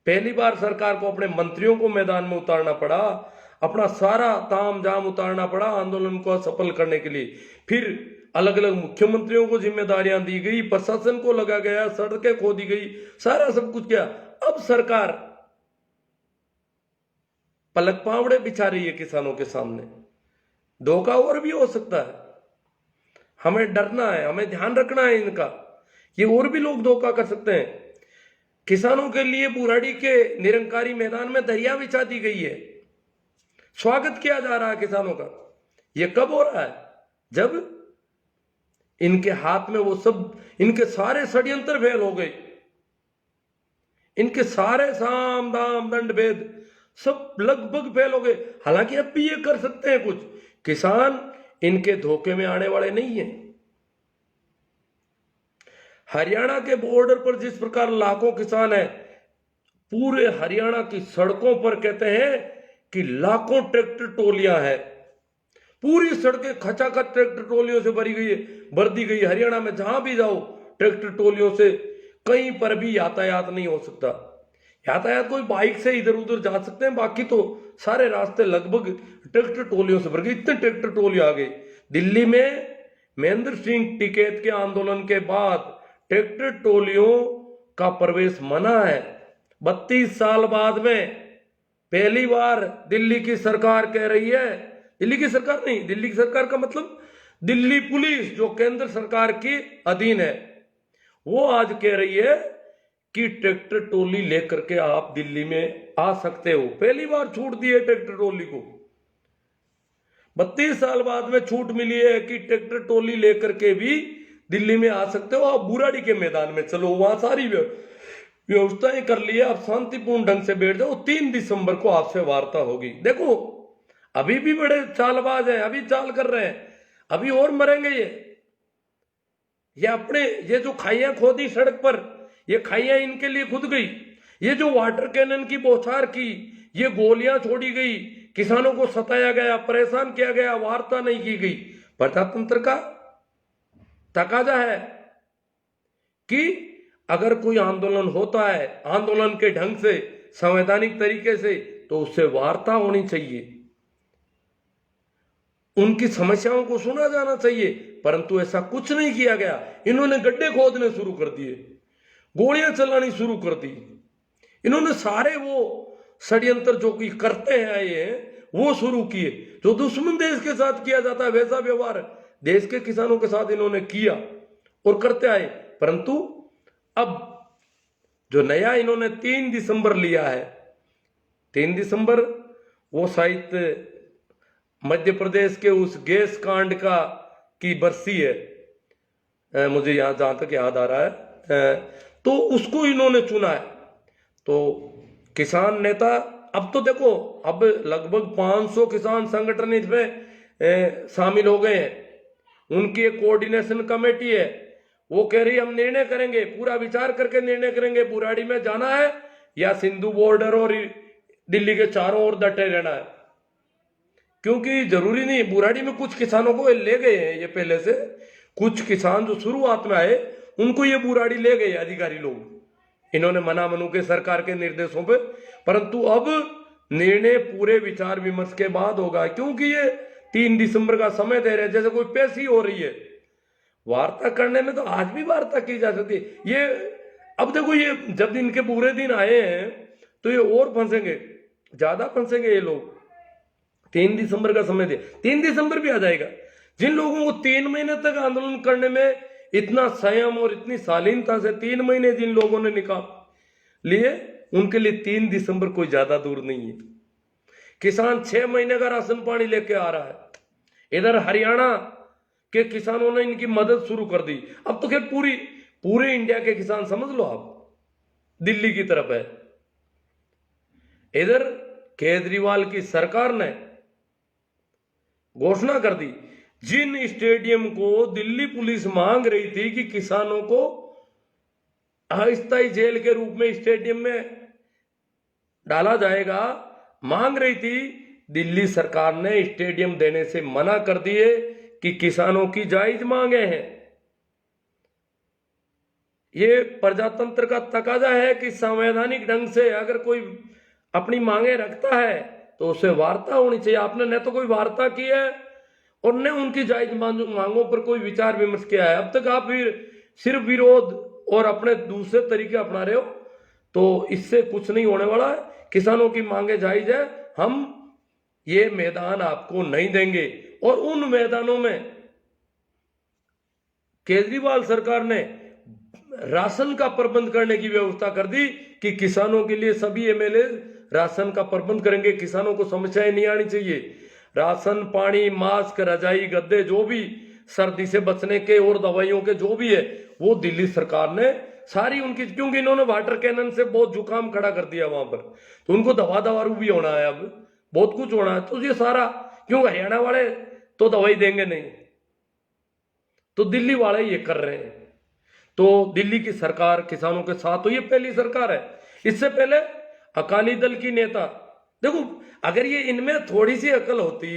पहली बार सरकार को अपने मंत्रियों को मैदान में उतारना पड़ा, अपना सारा ताम झाम उतारना पड़ा आंदोलन को सफल करने के लिए। फिर अलग अलग मुख्यमंत्रियों को जिम्मेदारियां दी गई, प्रशासन को लगा गया, सड़कें खोदी गई, सारा सब कुछ किया। अब सरकार पलक पावड़े बिछा रही है किसानों के सामने। धोखा और भी हो सकता है, हमें डरना है, हमें ध्यान रखना है इनका। ये और भी लोग धोखा कर सकते हैं। किसानों के लिए बुराड़ी के निरंकारी मैदान में दरिया बिछा दी गई है, स्वागत किया जा रहा है किसानों का। ये कब हो रहा है? जब इनके हाथ में वो सब, इनके सारे षड्यंत्र फेल हो गए, इनके सारे साम दाम दंड भेद सब लगभग फेल हो गए। हालांकि अब भी ये कर सकते हैं कुछ। किसान इनके धोखे में आने वाले नहीं है। हरियाणा के बॉर्डर पर जिस प्रकार लाखों किसान है, पूरे हरियाणा की सड़कों पर कहते हैं कि लाखों ट्रैक्टर टोलियां हैं। पूरी सड़कें खचाखच ट्रैक्टर टोलियों से भर दी गई। हरियाणा में जहां भी जाओ ट्रैक्टर टोलियों से, कहीं पर भी यातायात नहीं हो सकता। यातायात कोई बाइक से इधर उधर जा सकते हैं, बाकी तो सारे रास्ते लगभग ट्रैक्टर टोलियों से भर गए। इतने ट्रैक्टर टोली आ गई। दिल्ली में महेंद्र सिंह टिकैत के आंदोलन के बाद ट्रैक्टर टोलियों का प्रवेश मना है। 32 साल बाद में पहली बार दिल्ली की सरकार कह रही है, दिल्ली की सरकार नहीं, दिल्ली की सरकार का मतलब दिल्ली पुलिस जो केंद्र सरकार के अधीन है, वो आज कह रही है कि ट्रैक्टर टोली लेकर के आप दिल्ली में आ सकते हो। पहली बार छूट दी है ट्रैक्टर टोली को। 32 साल बाद में छूट मिली है कि ट्रैक्टर टोली लेकर के भी दिल्ली में आ सकते हो। आप बुराड़ी के मैदान में चलो, वहां सारी व्यवस्थाएं कर ली है, आप शांतिपूर्ण ढंग से बैठ जाओ। 3 दिसंबर को आपसे वार्ता होगी। देखो अभी भी बड़े चालबाज हैं, अभी चाल कर रहे हैं, अभी और मरेंगे ये अपने ये जो खाइयां खोदी सड़क पर, ये खाइयां इनके लिए खुद गई। ये जो वाटर कैनन की बौछार की, ये गोलियां छोड़ी गई, किसानों को सताया गया, परेशान किया गया, वार्ता नहीं की गई। प्रजातंत्र का तकाजा है कि अगर कोई आंदोलन होता है आंदोलन के ढंग से, संवैधानिक तरीके से, तो उससे वार्ता होनी चाहिए, उनकी समस्याओं को सुना जाना चाहिए। परंतु ऐसा कुछ नहीं किया गया। इन्होंने गड्ढे खोदने शुरू कर दिए, गोलियां चलानी शुरू कर दी। इन्होंने सारे वो षड्यंत्र जो कि करते हैं ये वो शुरू किए। जो दुश्मन देश के साथ किया जाता है वैसा व्यवहार देश के किसानों के साथ इन्होंने किया और करते आए। परंतु अब जो नया इन्होंने 3 दिसंबर लिया है, 3 दिसंबर वो शायद मध्य प्रदेश के उस गैस कांड की बरसी है, मुझे यहां जहां तक याद आ रहा है, तो उसको इन्होंने चुना है। तो किसान नेता, अब तो देखो अब लगभग 500 किसान संगठन इसमें शामिल हो गए हैं। उनकी एक कोऑर्डिनेशन कमेटी है, वो कह रही हम निर्णय करेंगे, पूरा विचार करके निर्णय करेंगे बुराड़ी में जाना है या सिंधु बॉर्डर और दिल्ली के चारों ओर डटे रहना है। क्योंकि जरूरी नहीं, बुराड़ी में कुछ किसानों को ले गए हैं ये पहले से, कुछ किसान जो शुरुआत में आए उनको ये बुराड़ी ले गए अधिकारी लोग, इन्होंने मना मनू के सरकार के निर्देशों पे। परंतु अब निर्णय पूरे विचार विमर्श के बाद होगा, क्योंकि ये 3 दिसंबर का समय दे रहे हैं, जैसे कोई पेशी हो रही है। वार्ता करने में तो आज भी वार्ता की जा सकती है। ये अब देखो, ये जब इनके पूरे दिन आए हैं तो ये और फंसेंगे, ज्यादा फंसेंगे ये लोग। 3 दिसंबर का समय दे, 3 दिसंबर भी आ जाएगा। जिन लोगों को 3 महीने तक आंदोलन करने में इतना संयम और इतनी शालीनता से 3 महीने जिन लोगों ने निकाल लिए, उनके लिए 3 दिसंबर कोई ज्यादा दूर नहीं है। किसान 6 महीने का राशन पानी लेके आ रहा है। इधर हरियाणा के किसानों ने इनकी मदद शुरू कर दी। अब तो खैर पूरे इंडिया के किसान समझ लो आप दिल्ली की तरफ है। इधर केजरीवाल की सरकार ने घोषणा कर दी, जिन स्टेडियम को दिल्ली पुलिस मांग रही थी कि किसानों को अस्थायी जेल के रूप में स्टेडियम में डाला जाएगा, मांग रही थी, दिल्ली सरकार ने स्टेडियम देने से मना कर दिए कि किसानों की जायज मांगे हैं। ये प्रजातंत्र का तकाजा है कि संवैधानिक ढंग से अगर कोई अपनी मांगे रखता है तो उसे वार्ता होनी चाहिए। आपने न तो कोई वार्ता की है और न उनकी जायज मांगों पर कोई विचार विमर्श किया है। अब तक आप सिर्फ विरोध और अपने दूसरे तरीके अपना रहे हो, तो इससे कुछ नहीं होने वाला है। किसानों की मांगे जायज है, हम ये मैदान आपको नहीं देंगे। और उन मैदानों में केजरीवाल सरकार ने राशन का प्रबंध करने की व्यवस्था कर दी कि किसानों के लिए सभी एमएलए राशन का प्रबंध करेंगे, किसानों को समस्याएं नहीं आनी चाहिए। राशन, पानी, मास्क, रजाई, गद्दे, जो भी सर्दी से बचने के और दवाइयों के जो भी है, वो दिल्ली सरकार ने सारी उनकी, क्योंकि इन्होंने वाटर कैनन से बहुत जुकाम खड़ा कर दिया वहां पर, तो उनको दवा दारू भी होना है, अब बहुत कुछ होना है। तो ये सारा, क्यों हरियाणा वाले तो दवाई देंगे नहीं, तो दिल्ली वाले ये कर रहे हैं। तो दिल्ली की सरकार किसानों के साथ, तो ये पहली सरकार है। इससे पहले अकाली दल की नेता, देखो अगर ये इनमें थोड़ी सी अकल होती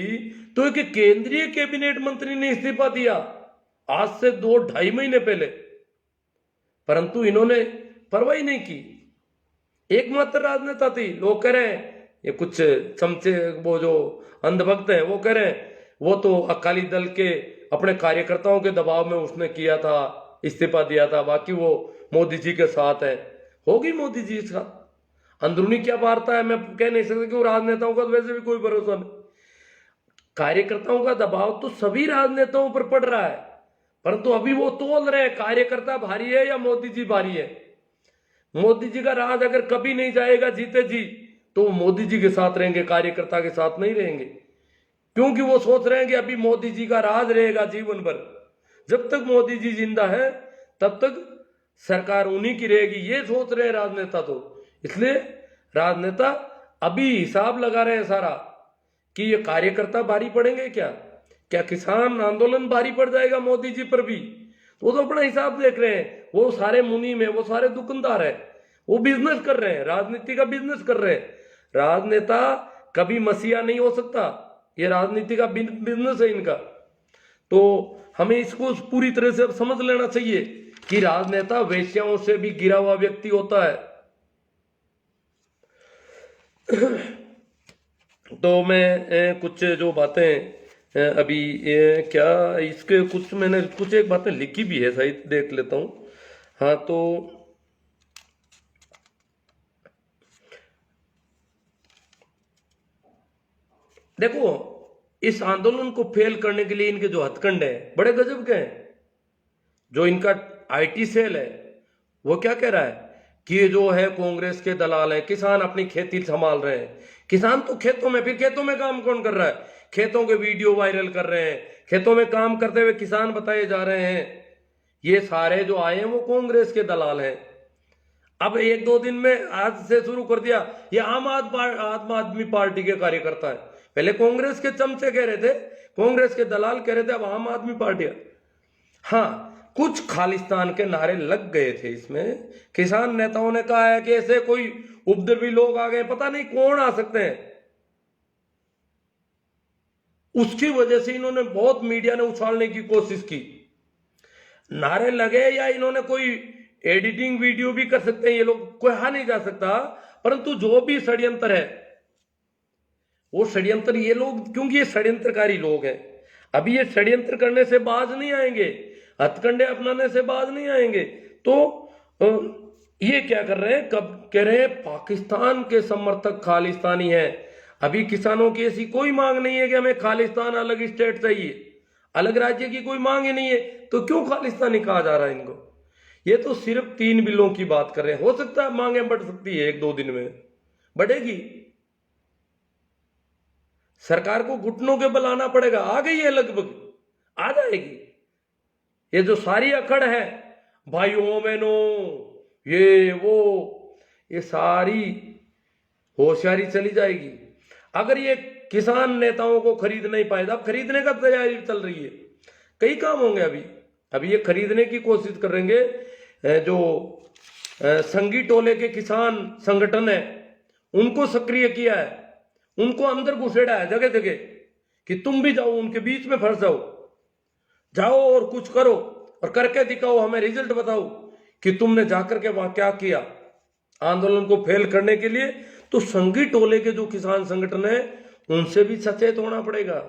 तो एक केंद्रीय कैबिनेट मंत्री ने इस्तीफा दिया आज से 2-2.5 महीने पहले, परंतु इन्होंने परवाही नहीं की। एकमात्र राजनेता थी, लोग कह रहे हैं ये कुछ चमचे, वो जो अंधभक्त हैं वो कह रहे हैं वो तो अकाली दल के अपने कार्यकर्ताओं के दबाव में उसने किया था, इस्तीफा दिया था, बाकी वो मोदी जी के साथ है। होगी मोदी जी का अंदरूनी क्या वार्ता है मैं कह नहीं सकता, क्यों राजनेताओं का तो वैसे भी कोई भरोसा नहीं। कार्यकर्ताओं का दबाव तो सभी राजनेताओं पर पड़ रहा है, परंतु अभी वो तोल रहे हैं कार्यकर्ता भारी है या मोदी जी भारी है। मोदी जी का राज अगर कभी नहीं जाएगा जीते जी, तो वो मोदी जी के साथ रहेंगे, कार्यकर्ता के साथ नहीं रहेंगे, क्योंकि वो सोच रहे हैं कि अभी मोदी जी का राज रहेगा जीवन भर। जब तक मोदी जी जिंदा है तब तक सरकार उन्हीं की रहेगी, ये सोच रहे हैं राजनेता। तो इसलिए राजनेता अभी हिसाब लगा रहे हैं सारा कि ये कार्यकर्ता भारी पड़ेंगे, क्या किसान आंदोलन भारी पड़ जाएगा मोदी जी पर भी। वो तो अपना हिसाब देख रहे हैं, वो सारे मुनि में वो सारे दुकानदार है, वो बिजनेस कर रहे हैं, राजनीति का बिजनेस कर रहे हैं। राजनेता कभी मसीहा नहीं हो सकता, ये राजनीति का बिजनेस है इनका। तो हमें इसको पूरी तरह से समझ लेना चाहिए कि राजनेता वेश्याओं से भी गिरा हुआ व्यक्ति होता है। तो मैं कुछ जो बातें अभी क्या इसके कुछ मैंने कुछ एक बातें लिखी भी है, सही देख लेता हूं। हाँ, तो देखो इस आंदोलन को फेल करने के लिए इनके जो हथकंडे हैं बड़े गजब के हैं। जो इनका आईटी सेल है वो क्या कह रहा है कि ये जो है कांग्रेस के दलाल हैं, किसान अपनी खेती संभाल रहे हैं। किसान तो खेतों में, फिर खेतों में काम कौन कर रहा है? खेतों के वीडियो वायरल कर रहे हैं, खेतों में काम करते हुए किसान बताए जा रहे हैं। ये सारे जो आए हैं वो कांग्रेस के दलाल हैं। अब 1-2 दिन में आज से शुरू कर दिया, ये आम आदमी पार्टी के कार्यकर्ता है। पहले कांग्रेस के चमचे कह रहे थे, कांग्रेस के दलाल कह रहे थे, अब आम आदमी पार्टी। हाँ, कुछ खालिस्तान के नारे लग गए थे इसमें। किसान नेताओं ने कहा है कि ऐसे कोई उपद्रवी लोग आ गए, पता नहीं कौन आ सकते हैं। उसकी वजह से इन्होंने बहुत मीडिया ने उछालने की कोशिश की। नारे लगे या इन्होंने कोई एडिटिंग वीडियो भी कर सकते हैं ये लोग, कहा नहीं जा सकता, परंतु जो भी षड्यंत्र है वो षड्यंत्र ये लोग, क्योंकि ये षड्यंत्रकारी लोग हैं, अभी ये षड्यंत्र करने से बाज नहीं आएंगे, हथकंडे अपनाने से बाज नहीं आएंगे। तो ये क्या कर रहे हैं, कब कह रहे हैं पाकिस्तान के समर्थक खालिस्तानी हैं। अभी किसानों की ऐसी कोई मांग नहीं है कि हमें खालिस्तान अलग स्टेट चाहिए, अलग राज्य की कोई मांग ही नहीं है, तो क्यों खालिस्तानी कहा जा रहा है इनको? ये तो सिर्फ 3 बिलों की बात कर रहे हैं। हो सकता है मांगे बढ़ सकती है, 1-2 दिन में बढ़ेगी। सरकार को घुटनों के बल आना पड़ेगा, आ गई है, लगभग आ जाएगी। ये जो सारी अकड़ है भाइयों बहनों ये वो, ये सारी होशियारी चली जाएगी। अगर ये किसान नेताओं को खरीद नहीं पाए, अब खरीदने का तैयारी चल रही है, कई काम होंगे अभी ये खरीदने की कोशिश करेंगे। जो संगी टोले के किसान संगठन है उनको सक्रिय किया है, उनको अंदर घुसेड़ा है जगह जगह कि तुम भी जाओ, उनके बीच में फंस जाओ और कुछ करो और करके दिखाओ, हमें रिजल्ट बताओ। कि तुमने जाकर के वहां क्या किया आंदोलन को फेल करने के लिए, तो संगी टोले के जो किसान संगठन है उनसे भी सचेत होना पड़ेगा।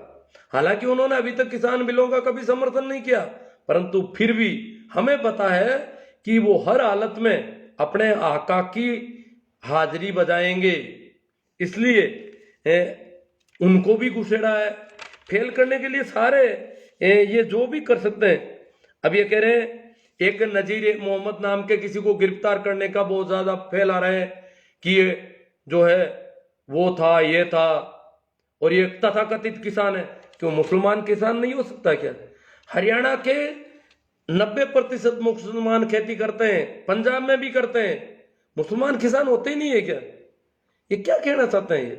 हालांकि उन्होंने अभी तक किसान बिलों का कभी समर्थन नहीं किया, परंतु फिर भी हमें पता है कि वो हर हालत में अपने आका की हाजिरी बजाएंगे, इसलिए उनको भी घुसेड़ा है फेल करने के लिए सारे ये जो भी कर सकते हैं। अब ये कह रहे हैं एक नजीर मोहम्मद नाम के किसी को गिरफ्तार करने का बहुत ज्यादा फैला रहे हैं कि ये जो है वो था ये था, और ये तथाकथित किसान है। क्यों मुसलमान किसान नहीं हो सकता क्या? हरियाणा के 90% मुसलमान खेती करते हैं, पंजाब में भी करते हैं, मुसलमान किसान होते ही नहीं है क्या? ये क्या कहना चाहते हैं ये?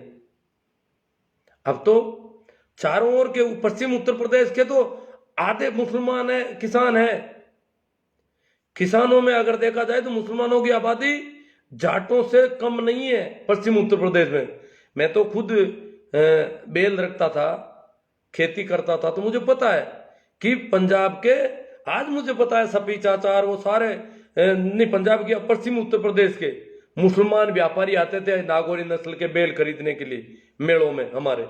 अब तो चारों ओर के पश्चिम उत्तर प्रदेश के तो आधे मुसलमान है किसान है। किसानों में अगर देखा जाए तो मुसलमानों की आबादी जाटों से कम नहीं है पश्चिम उत्तर प्रदेश में। मैं तो खुद बेल रखता था, खेती करता था, तो मुझे पता है कि पंजाब के, आज मुझे पता है सपी चाचार वो सारे नहीं, पंजाब के पश्चिम उत्तर प्रदेश के मुसलमान व्यापारी आते थे नागौरी नस्ल के बेल खरीदने के लिए मेलों में हमारे,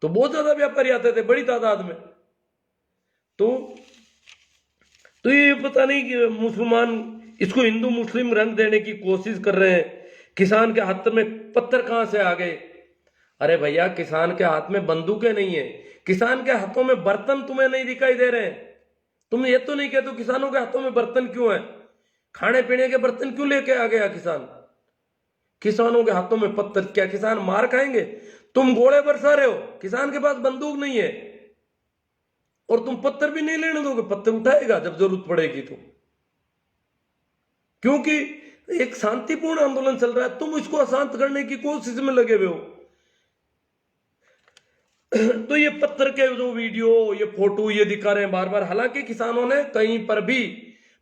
तो बहुत ज्यादा व्यापारी आते थे बड़ी तादाद में। तो ये पता नहीं कि मुसलमान इसको हिंदू मुस्लिम रंग देने की कोशिश कर रहे हैं। किसान के हाथ में पत्थर कहां से आ गए? अरे भैया किसान के हाथ में बंदूकें नहीं है, किसान के हाथों में बर्तन तुम्हें नहीं दिखाई दे रहे हैं। तुम ये तो नहीं कहते किसानों के हाथों में बर्तन क्यों है? खाने पीने के बर्तन क्यों लेके आ गया किसान? किसानों के हाथों में पत्थर, क्या किसान मार खाएंगे? तुम गोले बरसा रहे हो, किसान के पास बंदूक नहीं है और तुम पत्थर भी नहीं लेने दोगे। पत्थर उठाएगा जब जरूरत पड़ेगी तो, क्योंकि एक शांतिपूर्ण आंदोलन चल रहा है, तुम इसको अशांत करने की कोशिश में लगे हुए हो। तो ये पत्थर के जो वीडियो ये फोटो ये दिखा रहे हैं बार बार, हालांकि किसानों ने कहीं पर भी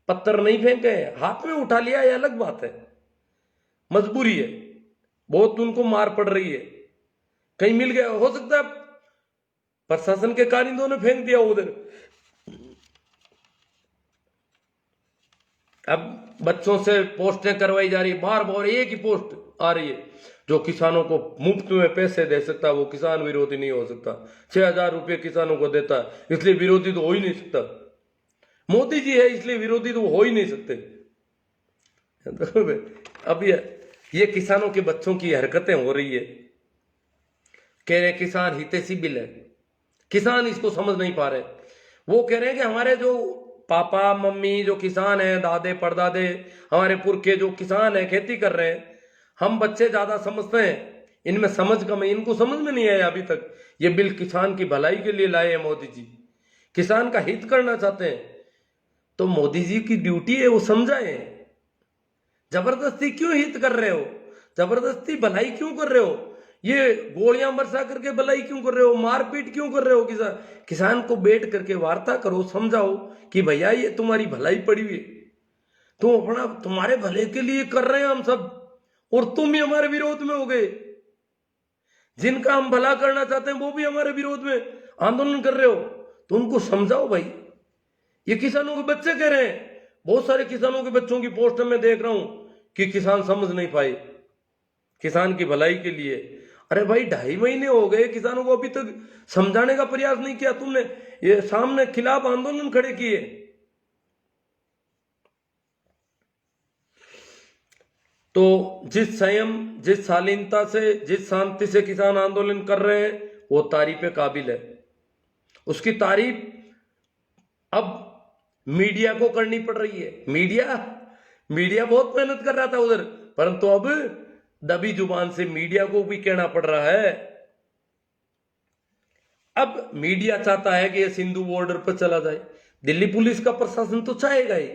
पत्थर नहीं फेंके हैं, हाथ में उठा लिया, ये अलग बात है, मजबूरी है, बहुत उनको मार पड़ रही है, कहीं मिल गया हो सकता है प्रशासन के कारिंदों ने फेंक दिया उधर। अब बच्चों से पोस्टें करवाई जा रही, बार बार एक ही पोस्ट आ रही है, जो किसानों को मुफ्त में पैसे दे सकता है वो किसान विरोधी नहीं हो सकता। 6,000 रुपये किसानों को देता है, इसलिए विरोधी तो हो ही नहीं सकता। मोदी जी है इसलिए विरोधी तो हो ही नहीं सकते। अब ये किसानों के बच्चों की हरकतें हो रही है, कह रहे किसान हितैषी बिल है, किसान इसको समझ नहीं पा रहे। वो कह रहे हैं कि हमारे जो पापा मम्मी जो किसान हैं, दादे परदादे हमारे पुरखे जो किसान हैं, खेती कर रहे हैं, हम बच्चे ज्यादा समझते हैं, इनमें समझ कम है, इनको समझ में नहीं आया अभी तक। ये बिल किसान की भलाई के लिए लाए हैं मोदी जी, किसान का हित करना चाहते हैं, तो मोदी जी की ड्यूटी है वो समझाए। जबरदस्ती क्यों हित कर रहे हो? जबरदस्ती भलाई क्यों कर रहे हो? ये गोलियां बरसा करके भलाई क्यों कर रहे हो? मारपीट क्यों कर रहे हो? किसान को बैठ करके वार्ता करो, समझाओ कि भैया ये तुम्हारी भलाई पड़ी हुई है, तुम अपना तुम्हारे भले के लिए कर रहे हैं हम सब, और तुम ही हमारे विरोध में हो गए। जिनका हम भला करना चाहते हैं वो भी हमारे विरोध में आंदोलन कर रहे हो, तो उनको समझाओ भाई। ये किसानों के बच्चे कह रहे हैं, बहुत सारे किसानों के बच्चों की पोस्ट में देख रहा हूं कि किसान समझ नहीं पाए किसान की भलाई के लिए। अरे भाई 2.5 महीने हो गए किसानों को, अभी तक समझाने का प्रयास नहीं किया तुमने, ये सामने खिलाफ आंदोलन खड़े किए। तो जिस संयम, जिस शालीनता से, जिस शांति से किसान आंदोलन कर रहे हैं वो तारीफ काबिल है। उसकी तारीफ अब मीडिया को करनी पड़ रही है। मीडिया बहुत मेहनत कर रहा था उधर, परंतु अब दबी जुबान से मीडिया को भी कहना पड़ रहा है। अब मीडिया चाहता है कि ये सिंधु बॉर्डर पर चला जाए, दिल्ली पुलिस का प्रशासन तो चाहेगा ही,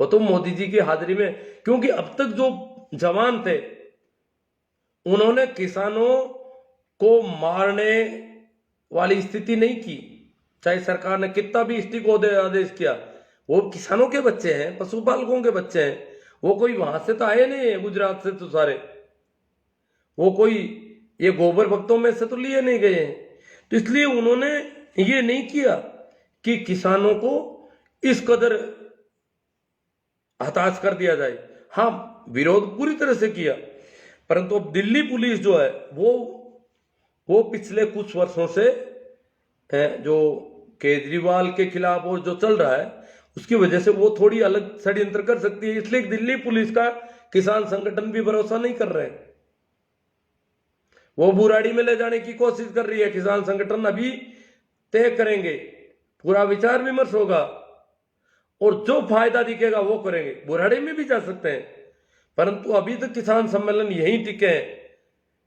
वो तो मोदी जी की हाजिरी में, क्योंकि अब तक जो जवान थे उन्होंने किसानों को मारने वाली स्थिति नहीं की, चाहे सरकार ने कितना भी स्टिक आदेश किया। वो किसानों के बच्चे हैं, पशुपालकों के बच्चे हैं, वो कोई वहां से तो आए नहीं है गुजरात से, तो सारे वो कोई ये गोबर भक्तों में से तो लिए नहीं गए हैं। तो इसलिए उन्होंने ये नहीं किया कि किसानों को इस कदर हताश कर दिया जाए। हाँ, विरोध पूरी तरह से किया, परंतु अब दिल्ली पुलिस जो है वो पिछले कुछ वर्षों से जो केजरीवाल के खिलाफ और जो चल रहा है उसकी वजह से वो थोड़ी अलग षड्यंत्र कर सकती है, इसलिए दिल्ली पुलिस का किसान संगठन भी भरोसा नहीं कर रहे हैं। वो बुराड़ी में ले जाने की कोशिश कर रही है। किसान संगठन अभी तय करेंगे, पूरा विचार विमर्श होगा और जो फायदा दिखेगा वो करेंगे। बुराड़ी में भी जा सकते हैं, परंतु अभी तक किसान सम्मेलन यहीं टिके हैं,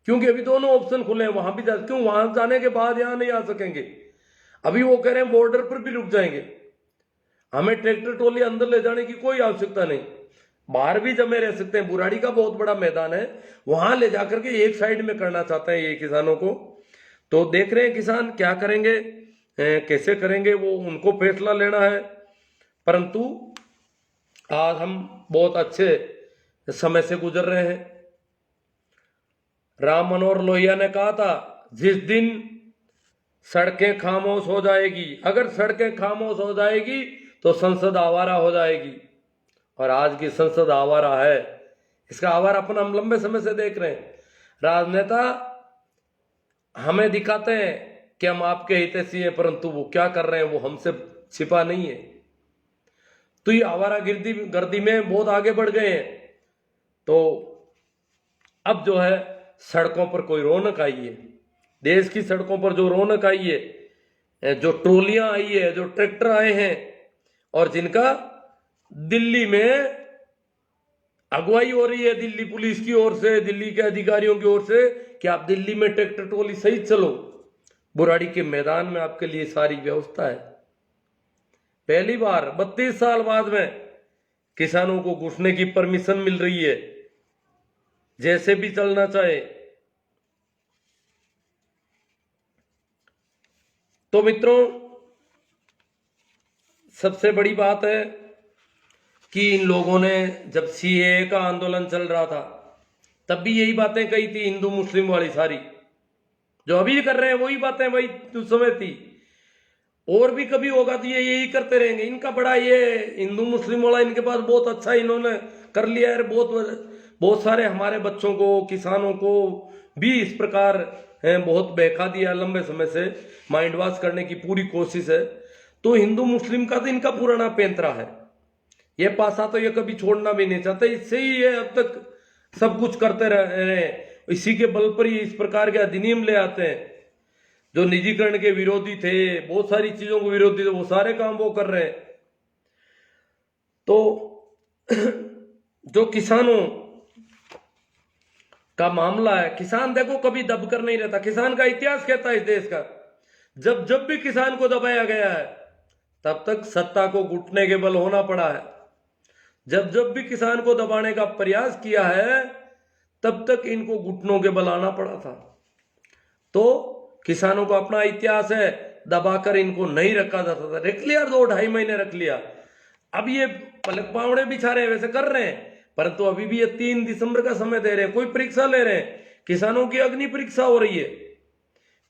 क्योंकि अभी दोनों ऑप्शन खुले हैं। वहां भी क्यों, वहां जाने के बाद यहां नहीं आ सकेंगे। अभी वो कह रहे हैं बॉर्डर पर भी रुक जाएंगे, हमें ट्रैक्टर ट्रॉली अंदर ले जाने की कोई आवश्यकता नहीं, बाहर भी जमे रह सकते हैं। बुराड़ी का बहुत बड़ा मैदान है, वहां ले जाकर के एक साइड में करना चाहते हैं ये किसानों को। तो देख रहे हैं किसान क्या करेंगे, कैसे करेंगे, वो उनको फैसला लेना है। परंतु आज हम बहुत अच्छे समय से गुजर रहे हैं। राम मनोहर लोहिया ने कहा था, जिस दिन सड़कें खामोश हो जाएगी, अगर सड़कें खामोश हो जाएगी तो संसद आवारा हो जाएगी। और आज की संसद आवारा है। इसका आवारापन हम लंबे समय से देख रहे हैं। राजनेता हमें दिखाते हैं कि हम आपके हितैषी हैं, परंतु वो क्या कर रहे हैं वो हमसे छिपा नहीं है। तो ये आवारागर्दी में बहुत आगे बढ़ गए हैं। तो अब जो है सड़कों पर कोई रौनक आई है, देश की सड़कों पर जो रौनक आई है, जो ट्रोलियां आई है, जो ट्रैक्टर आए हैं, और जिनका दिल्ली में अगुवाई हो रही है दिल्ली पुलिस की ओर से, दिल्ली के अधिकारियों की ओर से, कि आप दिल्ली में ट्रैक्टर ट्रॉली सहित चलो, बुराड़ी के मैदान में आपके लिए सारी व्यवस्था है। पहली बार 32 साल बाद में किसानों को घुसने की परमिशन मिल रही है, जैसे भी चलना चाहे। तो मित्रों, सबसे बड़ी बात है कि इन लोगों ने जब सीएए का आंदोलन चल रहा था तब भी यही बातें कही थी, हिंदू मुस्लिम वाली सारी जो अभी कर रहे हैं वही बातें वही उस समय थी। और भी कभी होगा तो ये यही करते रहेंगे। इनका बड़ा ये हिंदू मुस्लिम वाला इनके पास बहुत अच्छा इन्होंने कर लिया है। बहुत सारे हमारे बच्चों को, किसानों को भी इस प्रकार बहुत बहका दिया, लंबे समय से माइंड वॉश करने की पूरी कोशिश है। तो हिंदू मुस्लिम का तो इनका पुराना पैंतरा है, ये पासा तो ये कभी छोड़ना भी नहीं चाहते। इससे ही ये अब तक सब कुछ करते रहे हैं। इसी के बल पर ही इस प्रकार के अधिनियम ले आते हैं। जो निजीकरण के विरोधी थे, बहुत सारी चीजों को विरोधी थे, वो सारे काम वो कर रहे हैं। तो जो किसानों का मामला है, किसान देखो कभी दबकर नहीं रहता। किसान का इतिहास कहता है इस देश का, जब भी किसान को दबाया गया है तब तक सत्ता को घुटने के बल होना पड़ा है। जब भी किसान को दबाने का प्रयास किया है तब तक इनको घुटनों के बल आना पड़ा था। तो किसानों को अपना इतिहास है, दबाकर इनको नहीं रखा जाता था। रख लिया 2-2.5 महीने रख लिया, अब ये पलक पावड़े बिछा रहे हैं, वैसे कर रहे हैं, परंतु अभी भी ये 3 दिसंबर का समय दे रहे हैं, कोई परीक्षा ले रहे हैं। किसानों की अग्नि परीक्षा हो रही है।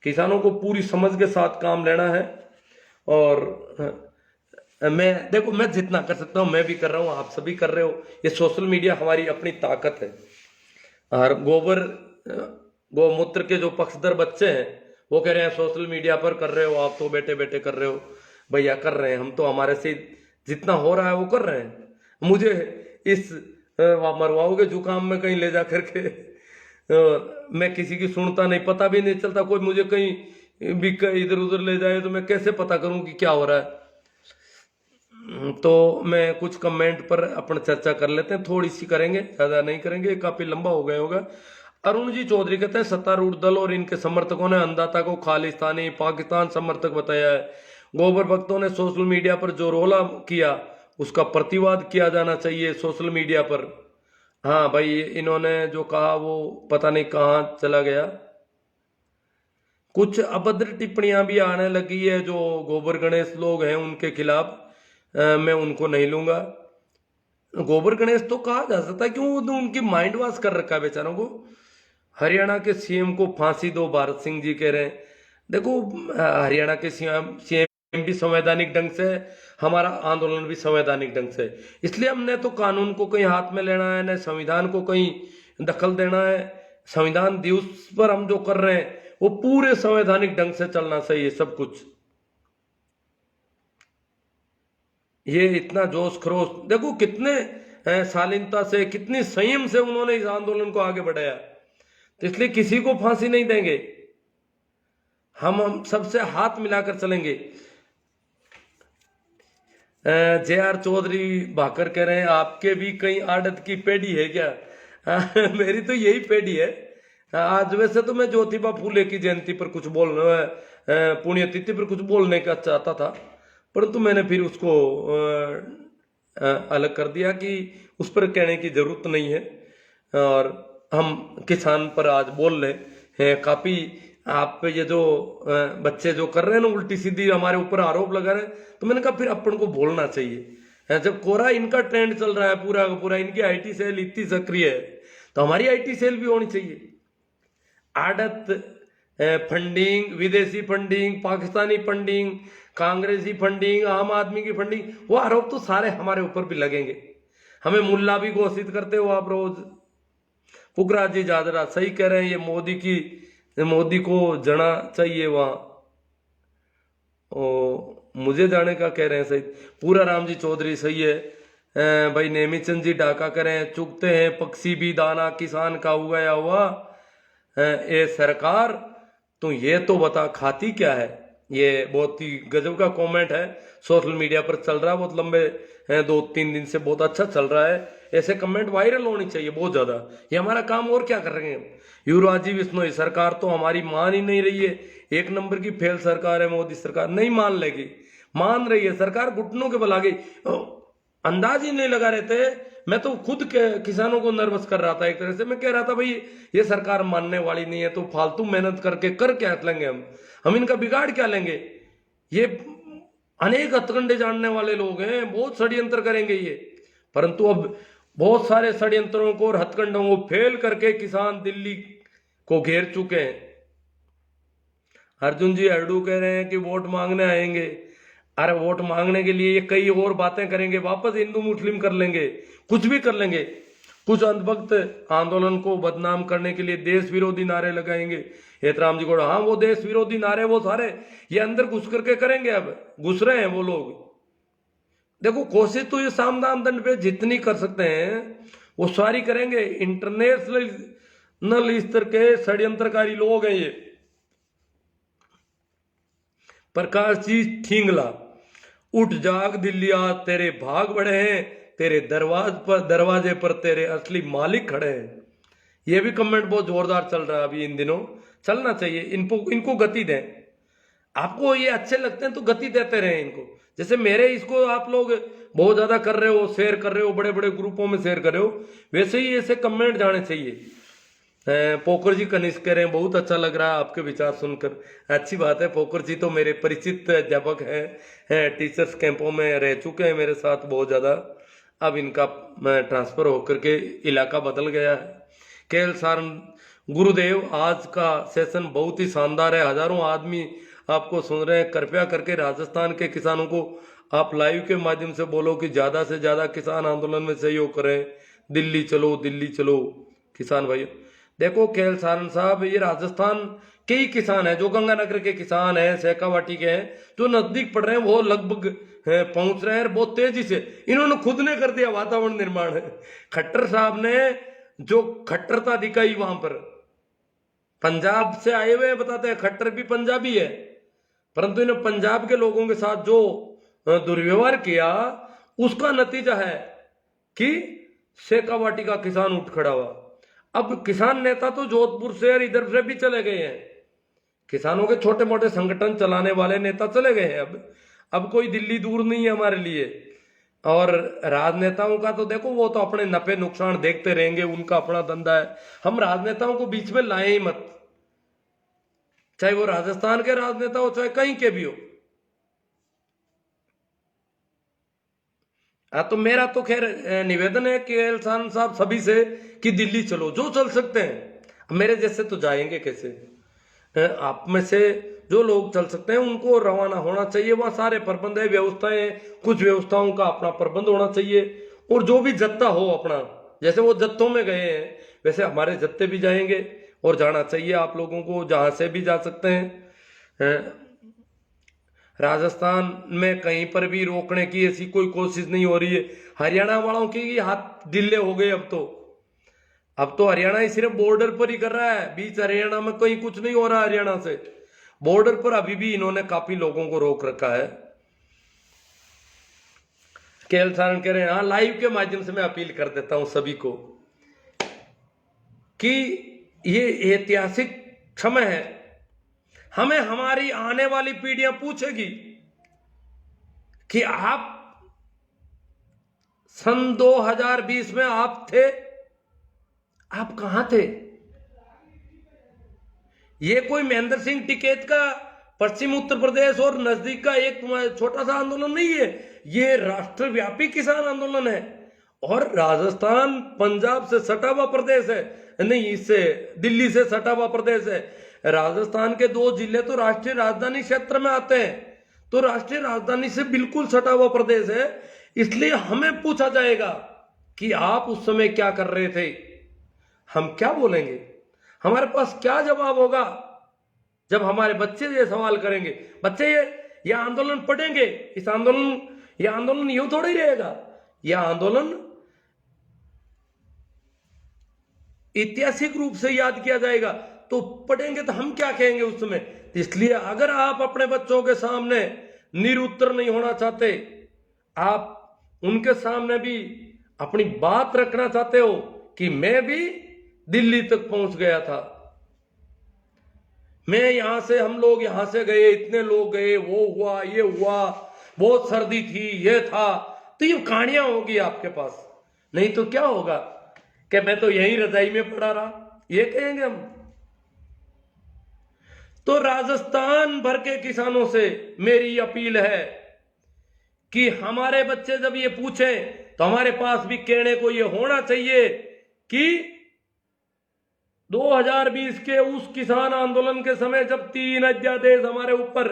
किसानों को पूरी समझ के साथ काम लेना है। और मैं जितना कर सकता हूं मैं भी कर रहा हूं, आप सभी कर रहे हो। ये सोशल मीडिया हमारी अपनी ताकत है। और गौमूत्र के जो पक्षधर बच्चे हैं वो कह रहे हैं सोशल मीडिया पर कर रहे हो, आप तो बैठे बैठे कर रहे हो। भैया कर रहे हैं, हम तो हमारे से जितना हो रहा है वो कर रहे हैं। मुझे इस मरवाओगे जुकाम में कहीं ले जा करके, मैं किसी की सुनता नहीं, पता भी नहीं चलता। कोई मुझे कहीं भी इधर उधर ले जाए तो मैं कैसे पता करूं कि क्या हो रहा है। तो मैं कुछ कमेंट पर अपन चर्चा कर लेते हैं, थोड़ी सी करेंगे, ज्यादा नहीं करेंगे, काफी लंबा हो गया होगा। अरुण जी चौधरी कहते हैं सत्तारूढ़ दल और इनके समर्थकों ने अन्नदाता को खालिस्तानी पाकिस्तान समर्थक बताया है। गोबर भक्तों ने सोशल मीडिया पर जो रोला किया उसका प्रतिवाद किया जाना चाहिए सोशल मीडिया पर। हाँ भाई, इन्होंने जो कहा वो पता नहीं कहाँ चला गया। कुछ अभद्र टिप्पणियां भी आने लगी है जो गोबर गणेश लोग हैं उनके खिलाफ, मैं उनको नहीं लूंगा। गोबर गणेश तो कहा जा सकता है, क्यों उनकी माइंड वॉश कर रखा है बेचारों को। हरियाणा के सीएम को फांसी दो, भारत सिंह जी कह रहे हैं। देखो हरियाणा के सीएम भी संवैधानिक ढंग से, हमारा आंदोलन भी संवैधानिक ढंग से। इसलिए हमने तो कानून को कहीं हाथ में लेना है, न संविधान को कहीं दखल देना है। संविधान दिवस पर हम जो कर रहे हैं वो पूरे संवैधानिक ढंग से चलना चाहिए सब कुछ। ये इतना जोश खरोश देखो, कितने शालीनता से, कितनी संयम से उन्होंने इस आंदोलन को आगे बढ़ाया। तो इसलिए किसी को फांसी नहीं देंगे, हम सबसे हाथ मिलाकर चलेंगे। जे.आर. चौधरी भाकर कह रहे हैं आपके भी कई आदत की पेढ़ी है क्या? मेरी तो यही पेढ़ी है। आज वैसे तो मैं ज्योतिबा फूले की जयंती पर कुछ पुण्यतिथि पर कुछ बोलने का चाहता था, परंतु मैंने फिर उसको अलग कर दिया कि उस पर कहने की जरूरत नहीं है। और हम किसान पर आज बोल रहे हैं। काफी आप ये जो बच्चे जो कर रहे हैं ना, उल्टी सीधी हमारे ऊपर आरोप लगा रहे हैं, तो मैंने कहा फिर अपन को बोलना चाहिए। जब कोरा इनका ट्रेंड चल रहा है पूरा का पूरा, इनकी आईटी सेल इतनी सक्रिय है, तो हमारी आईटी सेल भी होनी चाहिए। आड़त फंडिंग, विदेशी फंडिंग, पाकिस्तानी फंडिंग, कांग्रेसी फंडिंग, आम आदमी की फंडिंग, वो आरोप तो सारे हमारे ऊपर भी लगेंगे। हमें मुल्ला भी घोषित करते हो आप रोज। पुखराज जी जादरा सही कह रहे हैं, ये मोदी को जाना चाहिए वहां। मुझे जाने का कह रहे हैं सही। पूरा राम जी चौधरी सही है। भाई नेमीचंद जी ढाका करें, चुगते हैं पक्षी भी दाना किसान का उगाया हुआ। ये सरकार तो ये तो बता खाती क्या है। ये बहुत ही गजब का कमेंट है, सोशल मीडिया पर चल रहा है, बहुत लंबे 2-3 दिन से बहुत अच्छा चल रहा है। ऐसे कमेंट वायरल होनी चाहिए बहुत ज्यादा। ये हमारा काम, और क्या कर रहे हैं। युवराज जी विश्नोई, सरकार तो हमारी मान ही नहीं रही है, 1 नंबर की फेल सरकार है मोदी सरकार। नहीं मान लेगी, मान रही है सरकार, घुटनों के बल आ गई। अंदाज ही नहीं लगा रहे थे। मैं तो खुद किसानों को नर्वस कर रहा था एक तरह से। मैं कह रहा था भाई ये सरकार मानने वाली नहीं है, तो फालतू मेहनत करके कर क्या लेंगे हम इनका बिगाड़ क्या लेंगे। ये अनेक हथकंडे जानने वाले लोग हैं, बहुत षड्यंत्र करेंगे ये। परंतु अब बहुत सारे षड्यंत्रों को और हथकंडों को फेल करके किसान दिल्ली को घेर चुके हैं। अर्जुन जी अरडू कह रहे हैं कि वोट मांगने आएंगे। अरे वोट मांगने के लिए ये कई और बातें करेंगे, वापस हिंदू मुस्लिम कर लेंगे, कुछ भी कर लेंगे। कुछ अंधभक्त आंदोलन को बदनाम करने के लिए देश विरोधी नारे लगाएंगे। हेतराम जी को, हाँ वो देश विरोधी नारे वो सारे ये अंदर घुस करके करेंगे। अब घुस रहे हैं वो लोग। देखो कोशिश तो ये सामदान दंड पे जितनी कर सकते हैं वो सारी करेंगे। इंटरनेशनल स्तर के षड्यंत्रकारी लोग हैं ये। प्रकाश जी ठींगला, उठ जाग दिल्ली आज तेरे भाग बढ़े हैं, तेरे दरवाजे पर तेरे असली मालिक खड़े हैं। ये भी कमेंट बहुत जोरदार चल रहा है अभी इन दिनों। चलना चाहिए, इनको गति दें। आपको ये अच्छे लगते हैं तो गति देते रहे इनको। जैसे मेरे इसको आप लोग बहुत ज्यादा कर रहे हो, शेयर कर रहे हो, बड़े बड़े ग्रुपों में शेयर कर रहे हो, वैसे ही ऐसे कमेंट जाने चाहिए। पोकर जी कनिष्क कह रहे हैं बहुत अच्छा लग रहा है आपके विचार सुनकर। अच्छी बात है। पोकर जी तो मेरे परिचित अध्यापक हैं, टीचर्स कैंपों में रह चुके हैं मेरे साथ बहुत ज्यादा। अब इनका ट्रांसफर होकर के इलाका बदल गया है। केएल सारन, गुरुदेव आज का सेशन बहुत ही शानदार है, हजारों आदमी आपको सुन रहे हैं। कृपया करके राजस्थान के किसानों को आप लाइव के माध्यम से बोलो कि ज्यादा से ज्यादा किसान आंदोलन में सहयोग करें। दिल्ली चलो, दिल्ली चलो किसान भाइयों। देखो केएल सारन साहब, ये राजस्थान के ही किसान है, जो गंगानगर के किसान है, शेखावाटी के हैं, जो नजदीक पड़ रहे हैं, वो लगभग पहुंच रहे हैं बहुत तेजी से। इन्होंने खुद ने कर दिया वातावरण निर्माण। खट्टर साहब ने जो खट्टरता दिखाई वहां पर, पंजाब से आए हुए बताते हैं, खट्टर भी पंजाबी है, परंतु इन्हें पंजाब के लोगों के साथ जो दुर्व्यवहार किया उसका नतीजा है कि शेखावाटी का किसान उठ खड़ा हुआ। अब किसान नेता तो जोधपुर से और इधर से भी चले गए हैं। किसानों के छोटे मोटे संगठन चलाने वाले नेता चले गए हैं। अब कोई दिल्ली दूर नहीं है हमारे लिए। और राजनेताओं का तो देखो, वो तो अपने नफे नुकसान देखते रहेंगे, उनका अपना धंधा है। हम राजनेताओं को बीच में लाए ही मत, चाहे वो राजस्थान के राजनेता हो चाहे कहीं के भी हो। तो मेरा तो खैर निवेदन है केएल सारन साहब सभी से कि दिल्ली चलो, जो चल सकते हैं। मेरे जैसे तो जाएंगे कैसे। आप में से जो लोग चल सकते हैं उनको रवाना होना चाहिए। वहाँ सारे प्रबंध है, व्यवस्थाएं हैं, कुछ व्यवस्थाओं का अपना प्रबंध होना चाहिए। और जो भी जत्था हो अपना, जैसे वो जत्थों में गए हैं वैसे हमारे जत्थे भी जाएंगे और जाना चाहिए आप लोगों को, जहां से भी जा सकते हैं। राजस्थान में कहीं पर भी रोकने की ऐसी कोई कोशिश नहीं हो रही है। हरियाणा वालों के हाथ ढीले हो गए अब तो हरियाणा ही सिर्फ बॉर्डर पर ही कर रहा है, बीच हरियाणा में कहीं कुछ नहीं हो रहा। हरियाणा से बॉर्डर पर अभी भी इन्होंने काफी लोगों को रोक रखा है। केएल सारण कह रहे हैं, हाँ लाइव के माध्यम से मैं अपील कर देता हूं सभी को कि ये ऐतिहासिक समय है। हमें हमारी आने वाली पीढ़ियां पूछेगी कि आप सन 2020 में आप थे, आप कहां थे। ये कोई महेंद्र सिंह टिकैत का पश्चिम उत्तर प्रदेश और नजदीक का एक छोटा सा आंदोलन नहीं है, ये राष्ट्रव्यापी किसान आंदोलन है। और राजस्थान पंजाब से सटा हुआ प्रदेश है, नहीं इससे दिल्ली से सटा हुआ प्रदेश है। राजस्थान के 2 जिले तो राष्ट्रीय राजधानी क्षेत्र में आते हैं, तो राष्ट्रीय राजधानी से बिल्कुल सटा हुआ प्रदेश है। इसलिए हमें पूछा जाएगा कि आप उस समय क्या कर रहे थे। हम क्या बोलेंगे, हमारे पास क्या जवाब होगा जब हमारे बच्चे ये सवाल करेंगे। बच्चे ये आंदोलन पढ़ेंगे, ये आंदोलन यूं थोड़ा ही रहेगा। यह आंदोलन ऐतिहासिक रूप से याद किया जाएगा, तो पढ़ेंगे तो हम क्या कहेंगे उस समय। इसलिए अगर आप अपने बच्चों के सामने निरुत्तर नहीं होना चाहते, आप उनके सामने भी अपनी बात रखना चाहते हो कि मैं भी दिल्ली तक पहुंच गया था, मैं यहां से, हम लोग यहां से गए, इतने लोग गए, वो हुआ, ये हुआ, बहुत सर्दी थी, ये था, तो ये कहानियां होगी आपके पास। नहीं तो क्या होगा कि मैं तो यही रजाई में पड़ा रहा, ये कहेंगे हम। तो राजस्थान भर के किसानों से मेरी अपील है कि हमारे बच्चे जब ये पूछें तो हमारे पास भी कहने को ये होना चाहिए कि 2020 के उस किसान आंदोलन के समय जब 3 अध्यादेश हमारे ऊपर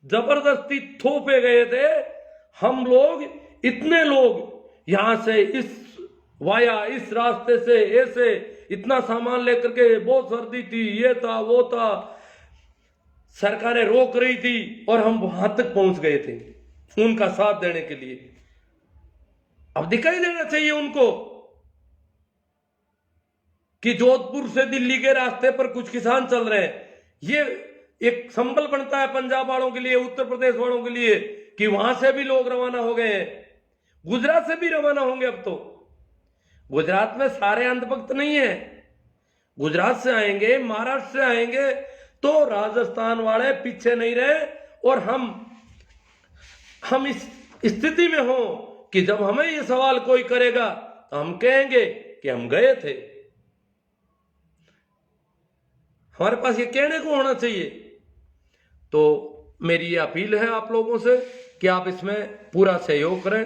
जबरदस्ती थोपे गए थे, हम लोग, इतने लोग यहां से इस रास्ते से ऐसे इतना सामान लेकर के, बहुत सर्दी थी, ये था, वो था, सरकारें रोक रही थी और हम वहां तक पहुंच गए थे उनका साथ देने के लिए। अब दिखाई देना चाहिए उनको कि जोधपुर से दिल्ली के रास्ते पर कुछ किसान चल रहे हैं। ये एक संबल बनता है पंजाब वालों के लिए, उत्तर प्रदेश वालों के लिए, कि वहां से भी लोग रवाना हो गए हैं, गुजरात से भी रवाना होंगे। अब तो गुजरात में सारे अंधभक्त नहीं है, गुजरात से आएंगे, महाराष्ट्र से आएंगे, तो राजस्थान वाले पीछे नहीं रहे। और हम इस स्थिति में हो कि जब हमें ये सवाल कोई करेगा तो हम कहेंगे कि हम गए थे। हमारे पास ये कहने को होना चाहिए। तो मेरी ये अपील है आप लोगों से कि आप इसमें पूरा सहयोग करें।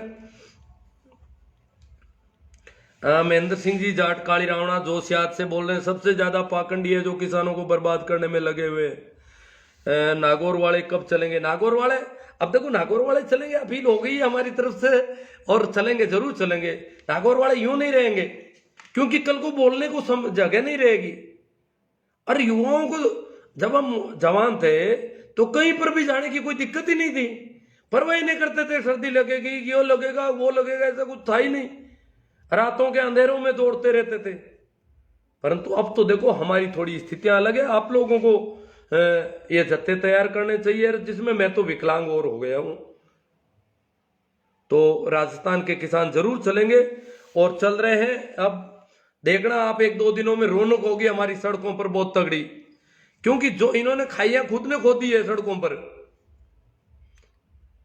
महेंद्र सिंह जी जाट काली रावणा जोशियात से बोल रहे हैं, सबसे ज्यादा पाखंडी है जो किसानों को बर्बाद करने में लगे हुए। नागौर वाले कब चलेंगे? नागौर वाले, अब देखो नागौर वाले चलेंगे, अपील हो गई है हमारी तरफ से, और चलेंगे, जरूर चलेंगे। नागौर वाले यूं नहीं रहेंगे क्योंकि कल को बोलने को जगह नहीं रहेगी। और युवाओं को, जब हम जवान थे तो कहीं पर भी जाने की कोई दिक्कत ही नहीं थी, परवाह नहीं करते थे, सर्दी लगेगी, ये लगेगा, वो लगेगा, ऐसा कुछ था ही नहीं, रातों के अंधेरों में दौड़ते रहते थे। परंतु अब तो देखो हमारी थोड़ी स्थितियां अलग है। आप लोगों को ये जत्थे तैयार करने चाहिए, जिसमें मैं तो विकलांग और हो गया हूं। तो राजस्थान के किसान जरूर चलेंगे और चल रहे हैं। अब देखना आप, 1-2 दिनों में रौनक होगी हमारी सड़कों पर बहुत तगड़ी, क्योंकि जो इन्होंने खाइयां खुद ने खोदी है सड़कों पर।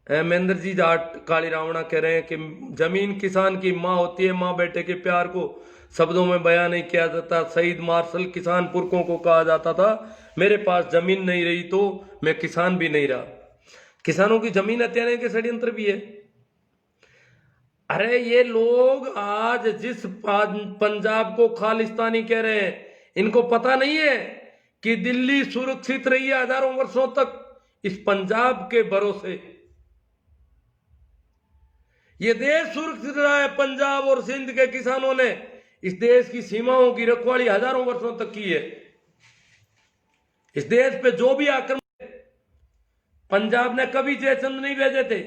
महेंद्र जी जाट काली रावणा कह रहे हैं कि जमीन किसान की माँ होती है, माँ बेटे के प्यार को शब्दों में बयान नहीं किया जाता। शहीद मार्शल किसान पुरखों को कहा जाता था, मेरे पास जमीन नहीं रही तो मैं किसान भी नहीं रहा। किसानों की जमीन हत्याने के षड्यंत्र भी है। अरे ये लोग आज जिस पंजाब को खालिस्तानी कह रहे हैं, इनको पता नहीं है कि दिल्ली सुरक्षित रही है हजारों वर्षों तक इस पंजाब के भरोसे। ये देश सुरक्षित रहा है पंजाब और सिंध के किसानों ने इस देश की सीमाओं की रखवाली हजारों वर्षों तक की है। इस देश पे जो भी आक्रमण, पंजाब ने कभी जयचंद नहीं भेजे थे।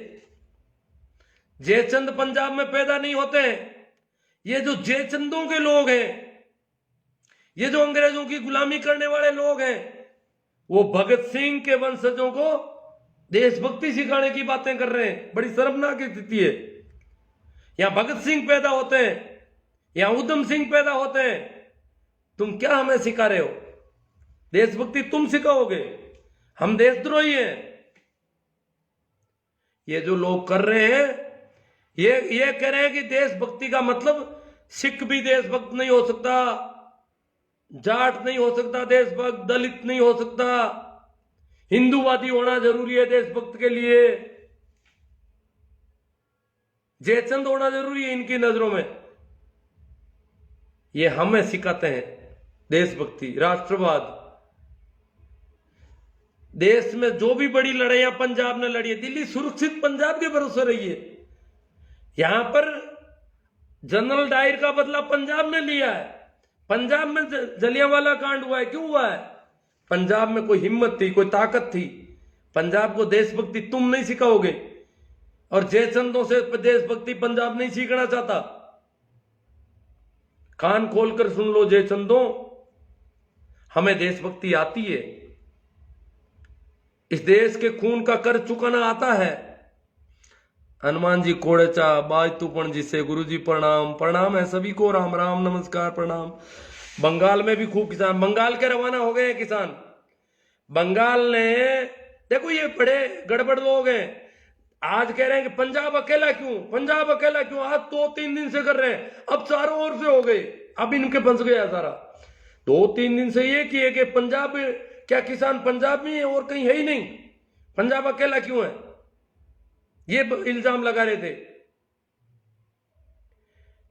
जयचंद पंजाब में पैदा नहीं होते हैं। ये जो जयचंदों के लोग हैं, ये जो अंग्रेजों की गुलामी करने वाले लोग हैं, वो भगत सिंह के वंशजों को देशभक्ति सिखाने की बातें कर रहे हैं। बड़ी शर्मनाक स्थिति है। यहां भगत सिंह पैदा होते हैं, यहां उधम सिंह पैदा होते हैं। तुम क्या हमें सिखा रहे हो? देशभक्ति तुम सिखाओगे? हम देशद्रोही हैं। ये जो लोग कर रहे हैं, ये कह रहे हैं कि देशभक्ति का मतलब सिख भी देशभक्त नहीं हो सकता, जाट नहीं हो सकता देशभक्त, दलित नहीं हो सकता, हिंदूवादी होना जरूरी है देशभक्त के लिए, जयचंद होना जरूरी है इनकी नजरों में। ये हमें सिखाते हैं देशभक्ति, राष्ट्रवाद। देश में जो भी बड़ी लड़ाइयां पंजाब ने लड़ी है, दिल्ली सुरक्षित पंजाब के भरोसे रही है। यहां पर जनरल डायर का बदला पंजाब ने लिया है। पंजाब में जलियांवाला कांड हुआ है, क्यों हुआ है? पंजाब में कोई हिम्मत थी, कोई ताकत थी। पंजाब को देशभक्ति तुम नहीं सिखाओगे, और जयचंदों से देशभक्ति पंजाब नहीं सीखना चाहता। कान खोलकर सुन लो जयचंदों, हमें देशभक्ति आती है। इस देश के खून का कर चुकाना आता है। हनुमान जी कोड़ेचा बाज तुपण जी से गुरु जी प्रणाम। प्रणाम है सभी को, राम राम नमस्कार प्रणाम। बंगाल में भी खूब किसान, बंगाल के रवाना हो गए हैं किसान। बंगाल ने, देखो ये बड़े गड़बड़ लोग हैं, आज कह रहे हैं कि पंजाब अकेला क्यों, पंजाब अकेला क्यों। आज 2-3 दिन से कर रहे हैं, अब चारों ओर से हो गए, अब इनके फंस गया सारा। 2-3 दिन से ये किए कि पंजाब, क्या किसान पंजाब में है और कहीं है ही नहीं, पंजाब अकेला क्यों है, ये इल्जाम लगा रहे थे।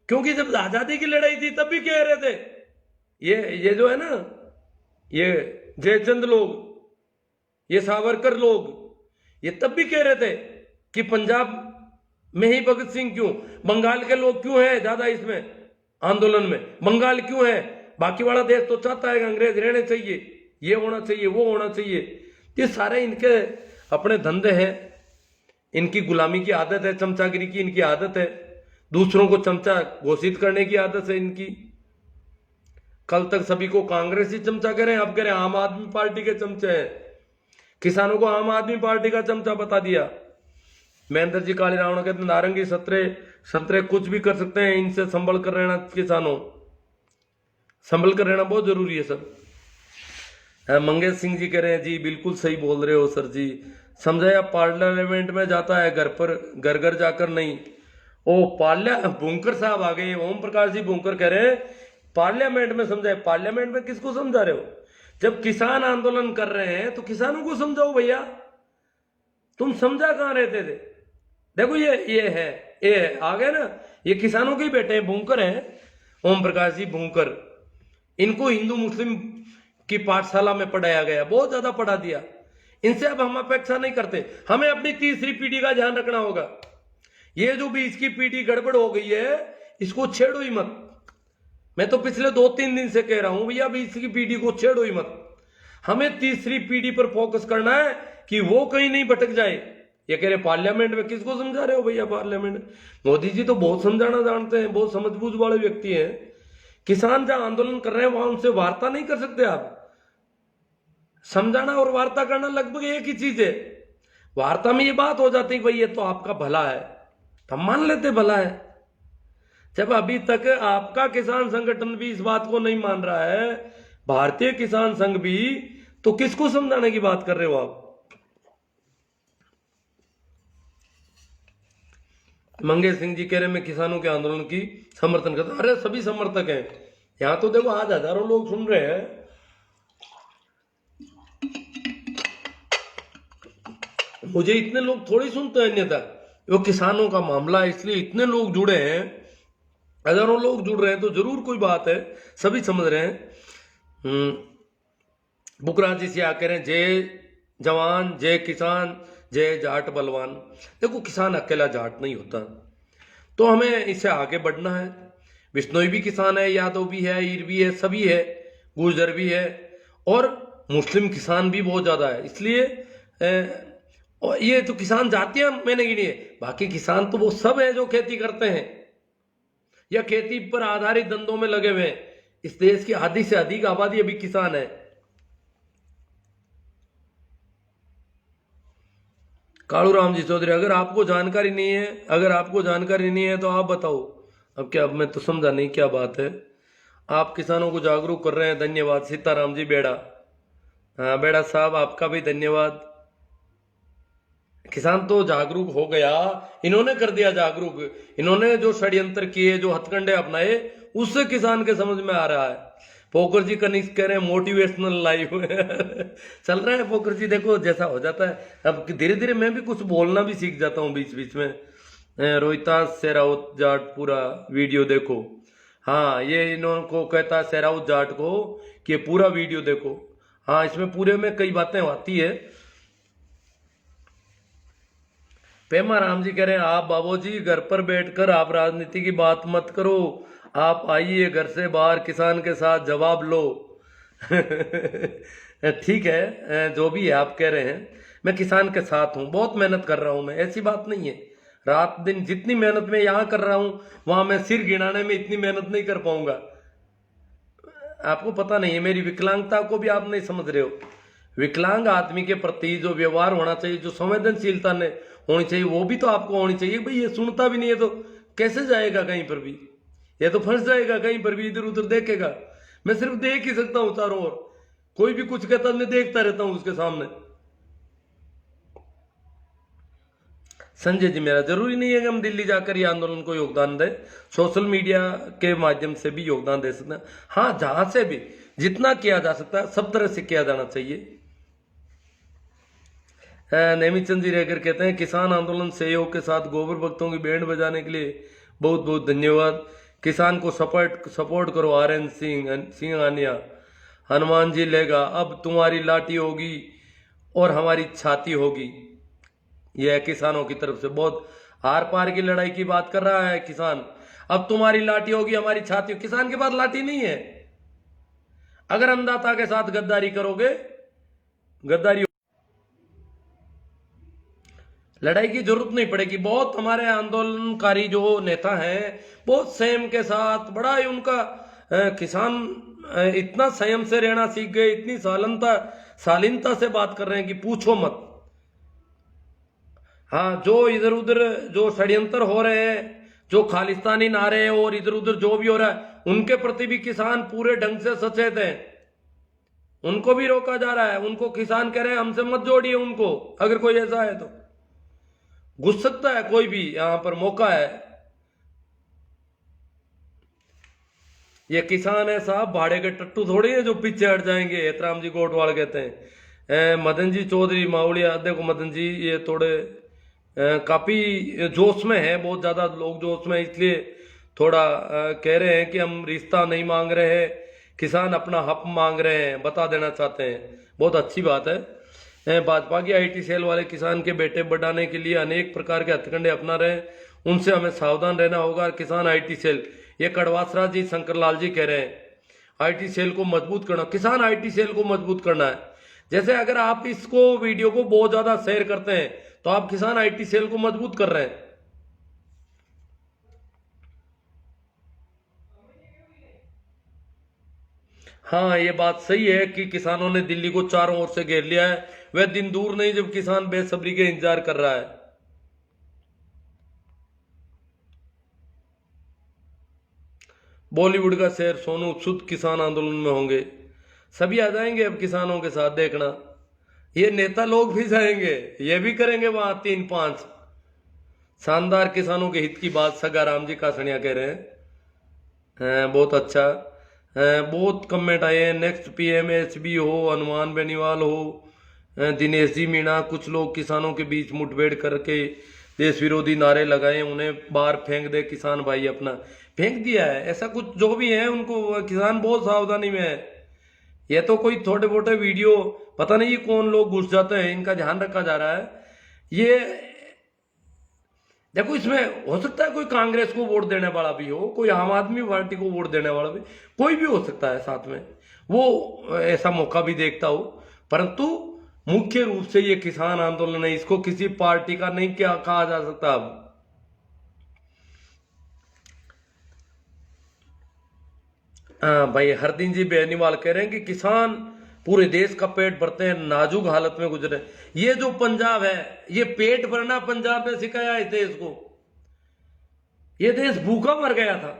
क्योंकि जब आजादी की लड़ाई थी तब भी कह रहे थे, ये जो है ना, ये जयचंद लोग, ये सावरकर लोग, ये तब भी कह रहे थे कि पंजाब में ही भगत सिंह क्यों, बंगाल के लोग क्यों हैं ज्यादा इसमें आंदोलन में, बंगाल क्यों है, बाकी वाला देश तो चाहता है कि अंग्रेज रहने चाहिए, ये होना चाहिए, वो होना चाहिए। ये सारे इनके अपने धंधे हैं, इनकी गुलामी की आदत है, चमचागिरी की इनकी आदत है, दूसरों को चमचा घोषित करने की आदत है इनकी। कल तक सभी को कांग्रेस ही चमचा कह रहे हैं, अब कह रहे हैं आम आदमी पार्टी के चमचे हैं। किसानों को आम आदमी पार्टी का चमचा बता दिया। महेंद्र जी काली रावण कहते नारंगी संतरे कुछ भी कर सकते हैं, इनसे संभल कर रहना, किसानों संभल कर रहना बहुत जरूरी है सर। मंगेश सिंह जी कह रहे हैं जी बिल्कुल सही बोल रहे हो सर जी, समझाया पार्लियामेंट में जाता है, घर पर घर घर जाकर नहीं। ओ भूंकर साहब आ गए, ओम प्रकाश जी भूंकर कह रहे हैं पार्लियामेंट में समझाए। पार्लियामेंट में किसको समझा रहे हो? जब किसान आंदोलन कर रहे हैं तो किसानों को समझाओ भैया, तुम समझा कहां रहते थे? देखो ये आ गए ना, ये किसानों के ही बेटे हैं, भूंकर हैं, ओम प्रकाश जी भूंकर। इनको हिंदू मुस्लिम की पाठशाला में पढ़ाया गया, बहुत ज्यादा पढ़ा दिया। इनसे अब हम अपेक्षा नहीं करते, हमें अपनी तीसरी पीढ़ी का ध्यान रखना होगा। ये जो बीच की पीढ़ी गड़बड़ हो गई है, इसको छेड़ो ही मत। मैं तो पिछले 2-3 दिन से कह रहा हूं भैया, बीच की पीढ़ी को छेड़ो ही मत। हमें तीसरी पीढ़ी पर फोकस करना है कि वो कहीं नहीं भटक जाए। ये कह रहे पार्लियामेंट में, किसको समझा रहे हो भैया पार्लियामेंट? मोदी जी तो बहुत समझाना जानते हैं, बहुत समझबूझ वाले व्यक्ति हैं। किसान जहां आंदोलन कर रहे हैं वहां उनसे वार्ता नहीं कर सकते आप? समझाना और वार्ता करना लगभग एक ही चीज है। वार्ता में ये बात हो जाती है भाई ये तो आपका भला है, हम मान लेते भला है। जब अभी तक आपका किसान संगठन भी इस बात को नहीं मान रहा है, भारतीय किसान संघ भी, तो किसको समझाने की बात कर रहे हो आप? मंगेश सिंह जी कह रहे मैं किसानों के आंदोलन की समर्थन करता हूं। अरे सभी समर्थक हैं यहां तो, देखो आज हजारों लोग सुन रहे हैं। मुझे इतने लोग थोड़ी सुनते हैं अन्यथा, वो किसानों का मामला है इसलिए इतने लोग जुड़े हैं, हजारों लोग जुड़ रहे हैं तो जरूर कोई बात है, सभी समझ रहे हैं। बुकराज जी से आ कह रहे हैं जय जवान जय किसान जय जाट बलवान। देखो किसान अकेला जाट नहीं होता, तो हमें इससे आगे बढ़ना है। बिश्नोई भी किसान है, यादव भी है, ईर भी है, सभी है, गुर्जर भी है, और मुस्लिम किसान भी बहुत ज्यादा है। इसलिए और ये तो किसान जातियां मैंने गिनी है, बाकी किसान तो वो सब है जो खेती करते हैं या खेती पर आधारित धंधों में लगे हुए हैं। इस देश की आधी से अधिक आबादी अभी किसान है। कालू राम जी चौधरी, अगर आपको जानकारी नहीं है तो आप बताओ। अब क्या, अब मैं तो समझा नहीं क्या बात है। आप किसानों को जागरूक कर रहे हैं, धन्यवाद। सीताराम जी बेड़ा, हाँ बेड़ा साहब आपका भी धन्यवाद। किसान तो जागरूक हो गया, इन्होंने कर दिया जागरूक। इन्होंने जो षड्यंत्र किए, जो हथकंडे अपनाए, उससे किसान के समझ में आ रहा है। पोकर जी कनिष्ठ कह रहे हैं मोटिवेशनल लाइफ चल रहा है। पोकर जी देखो जैसा हो जाता है, अब धीरे धीरे मैं भी कुछ बोलना भी सीख जाता हूँ बीच बीच में। रोहितास सेराउत जाट पूरा वीडियो देखो। हाँ, ये इन्होंने कहता है सेराउत जाट को कि पूरा वीडियो देखो। हाँ, इसमें पूरे में कई बातें आती है। पेमा राम जी कह रहे हैं आप बाबूजी घर पर बैठकर आप राजनीति की बात मत करो, आप आइए घर से बाहर, किसान के साथ जवाब लो ठीक है, जो भी है आप कह रहे हैं, मैं किसान के साथ हूं, बहुत मेहनत कर रहा हूं मैं, ऐसी बात नहीं है। रात दिन जितनी मेहनत मैं यहाँ कर रहा हूं, वहां मैं सिर गिनाने में इतनी मेहनत नहीं कर पाऊंगा। आपको पता नहीं है, मेरी विकलांगता को भी आप नहीं समझ रहे हो। विकलांग आदमी के प्रति जो व्यवहार होना चाहिए, जो संवेदनशीलता ने होनी चाहिए, वो भी तो आपको होनी चाहिए। भाई ये सुनता भी नहीं है तो कैसे जाएगा कहीं पर भी, ये तो फंस जाएगा कहीं पर भी, इधर उधर देखेगा। मैं सिर्फ देख ही सकता हूं चारों ओर, कोई भी कुछ कहता मैं देखता रहता हूं उसके सामने। संजय जी मेरा, जरूरी नहीं है कि हम दिल्ली जाकर ये आंदोलन को योगदान दें, सोशल मीडिया के माध्यम से भी योगदान दे सकते हैं। हाँ, जहां से भी जितना किया जा सकता है सब तरह से किया जाना चाहिए। नेमीचंद जी रेगर कहते हैं किसान आंदोलन सहयोग के साथ गोबर भक्तों की बैंड बजाने के लिए बहुत बहुत धन्यवाद। किसान को सपोर्ट करो। आरएन सिंह आनिया, हनुमान जी लेगा, अब तुम्हारी लाठी होगी और हमारी छाती होगी। यह किसानों की तरफ से बहुत आर पार की लड़ाई की बात कर रहा है किसान। अब तुम्हारी लाठी होगी, हमारी छाती होगी। किसान के पास लाठी नहीं है। अगर अन्नदाता के साथ गद्दारी करोगे, गद्दारी लड़ाई की जरूरत नहीं पड़ेगी। बहुत हमारे आंदोलनकारी जो नेता हैं, बहुत संयम के साथ, बड़ा ही उनका किसान इतना संयम से रहना सीख गए, इतनी शालीनता से बात कर रहे हैं कि पूछो मत। हाँ, जो इधर उधर जो षड्यंत्र हो रहे हैं, जो खालिस्तानी नारे और इधर उधर जो भी हो रहा है, उनके प्रति भी किसान पूरे ढंग से सचेत हैं। उनको भी रोका जा रहा है। उनको किसान कह रहे हैं हमसे मत जोड़िए उनको। अगर कोई ऐसा है तो घुस सकता है, कोई भी यहां पर मौका है। ये किसान है साहब, भाड़े के टट्टू थोड़ी है जो पीछे हट जाएंगे। एतराम जी गोटवाल कहते हैं। मदन जी चौधरी मावड़िया, देखो मदन जी ये थोड़े काफी जोश में है, बहुत ज्यादा लोग जोश में, इसलिए थोड़ा कह रहे हैं कि हम रिश्ता नहीं मांग रहे हैं, किसान अपना हक मांग रहे हैं, बता देना चाहते हैं। बहुत अच्छी बात है। भाजपा की आईटी सेल वाले किसान के बेटे बढ़ाने के लिए अनेक प्रकार के हथकंडे अपना रहे हैं, उनसे हमें सावधान रहना होगा। किसान आईटी सेल, ये कड़वासराज जी शंकरलाल जी कह रहे हैं आईटी सेल को मजबूत करना, किसान आईटी सेल को मजबूत करना है। जैसे अगर आप इसको वीडियो को बहुत ज्यादा शेयर करते हैं तो आप किसान आईटी सेल को मजबूत कर रहे हैं। हाँ, ये बात सही है कि किसानों ने दिल्ली को चारों ओर से घेर लिया है। वह दिन दूर नहीं जब किसान बेसब्री के इंतजार कर रहा है। बॉलीवुड का शेर सोनू सूद किसान आंदोलन में होंगे। सभी आ जाएंगे अब किसानों के साथ, देखना। ये नेता लोग भी जाएंगे, ये भी करेंगे वहां 3-5। शानदार, किसानों के हित की बात सगाराम जी कासनिया कह रहे हैं। बहुत अच्छा। बहुत कमेंट आए हैं। नेक्स्ट पीएम एचबी हो, हनुमान बेनीवाल हो, दिनेश जी मीणा। कुछ लोग किसानों के बीच मुठभेड़ करके देश विरोधी नारे लगाए, उन्हें बाहर फेंक दे किसान भाई। अपना फेंक दिया है, ऐसा कुछ जो भी है उनको। किसान बहुत सावधानी में है। ये तो कोई थोड़े मोटे वीडियो, पता नहीं ये कौन लोग घुस जाते हैं, इनका ध्यान रखा जा रहा है। ये देखो, इसमें हो सकता है कोई कांग्रेस को वोट देने वाला भी हो, कोई आम आदमी पार्टी को वोट देने वाला भी, कोई भी हो सकता है साथ में, वो ऐसा मौका भी देखता हो। परंतु मुख्य रूप से ये किसान आंदोलन है, इसको किसी पार्टी का नहीं क्या कहा जा सकता। अब भाई हरदीन जी बेनीवाल कह रहे हैं कि किसान पूरे देश का पेट भरते हैं, नाजुक हालत में गुजरे। ये जो पंजाब है, ये पेट भरना पंजाब ने सिखाया इस देश को। ये देश भूखा मर गया था,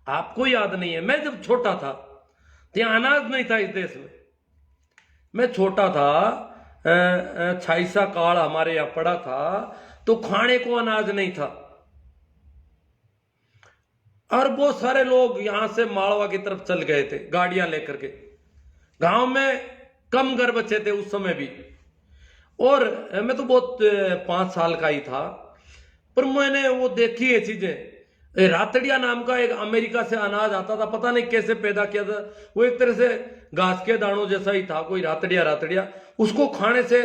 आपको याद नहीं है? मैं जब छोटा था तो यहाँ अनाज नहीं था इस देश में। मैं छोटा था, 46 काल हमारे यहाँ पड़ा था, तो खाने को अनाज नहीं था। और बहुत सारे लोग यहां से मालवा की तरफ चल गए थे गाड़ियां लेकर के। गांव में कम घर बचे थे उस समय भी। और मैं तो बहुत 5 साल का ही था, पर मैंने वो देखी है चीजें। रातड़िया नाम का एक अमेरिका से अनाज आता था, पता नहीं कैसे पैदा किया था। वो एक तरह से घास के दानों जैसा ही था, कोई रातड़िया रातड़िया। उसको खाने से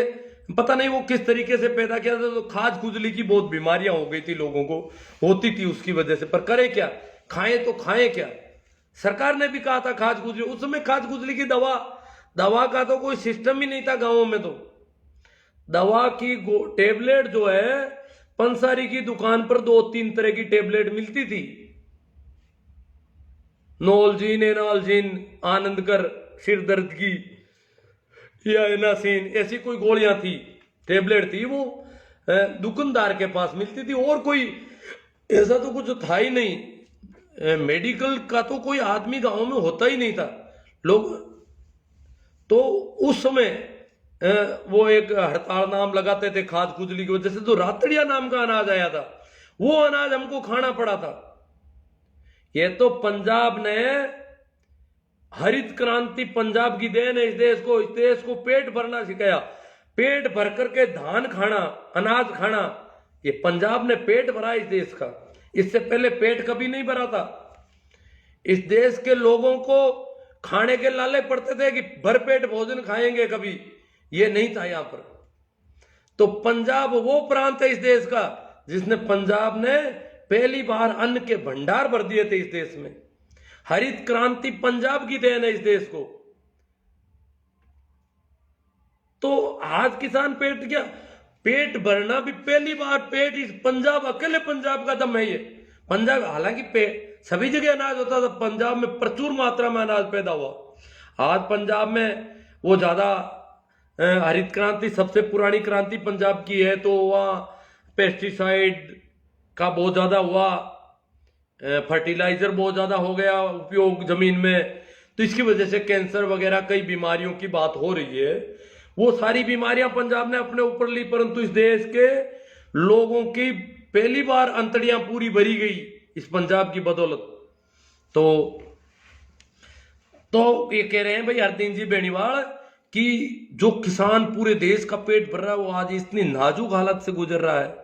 पता नहीं वो किस तरीके से पैदा किया था, तो खाज खुजली की बहुत बीमारियां हो गई थी लोगों को, होती थी उसकी वजह से। पर करे क्या, खाएं तो खाएं क्या? सरकार ने भी कहा था खाज खुजली, उस समय खाज खुजली की दवा का तो कोई सिस्टम ही नहीं था गांवों में। तो दवा की टेबलेट जो है, पंसारी की दुकान पर 2-3 तरह की टेबलेट मिलती थी। नोलजीन, एनालजीन, आनंदकर सिर दर्द की, या एनासिन, ऐसी कोई गोलियां थी, टेबलेट थी, वो दुकानदार के पास मिलती थी। और कोई ऐसा तो कुछ था ही नहीं। मेडिकल का तो कोई आदमी गांव में होता ही नहीं था। लोग तो उस समय वो एक हड़ताल नाम लगाते थे खाद खुजली की वजह से। तो रातड़िया नाम का अनाज आया था, वो अनाज हमको खाना पड़ा था। ये तो पंजाब ने, हरित क्रांति पंजाब की देन है इस देश को पेट भरना सिखाया। पेट भर करके धान खाना, अनाज खाना, ये पंजाब ने पेट भरा इस देश का। इससे पहले पेट कभी नहीं भरा था। इस देश के लोगों को खाने के लाले पड़ते थे कि भरपेट भोजन खाएंगे, कभी ये नहीं था यहां पर। तो पंजाब वो प्रांत है इस देश का जिसने, पंजाब ने पहली बार अन्न के भंडार भर दिए थे इस देश में। हरित क्रांति पंजाब की देन है इस देश को। तो आज किसान पेट भरना भी पहली बार, पेट इस पंजाब, अकेले पंजाब का दम है ये। पंजाब, हालांकि सभी जगह अनाज होता था, पंजाब में प्रचुर मात्रा में अनाज पैदा हुआ। आज पंजाब में वो ज्यादा, हरित क्रांति सबसे पुरानी क्रांति पंजाब की है, तो वहाँ पेस्टिसाइड का बहुत ज्यादा हुआ, फर्टिलाइजर बहुत ज्यादा हो गया उपयोग जमीन में। तो इसकी वजह से कैंसर वगैरह कई बीमारियों की बात हो रही है। वो सारी बीमारियां पंजाब ने अपने ऊपर ली, परंतु इस देश के लोगों की पहली बार अंतड़ियां पूरी भरी गई इस पंजाब की बदौलत। तो ये कह रहे हैं भाई हरदीन जी बेनीवाल कि जो किसान पूरे देश का पेट भर रहा है, वो आज इतनी नाजुक हालत से गुजर रहा है।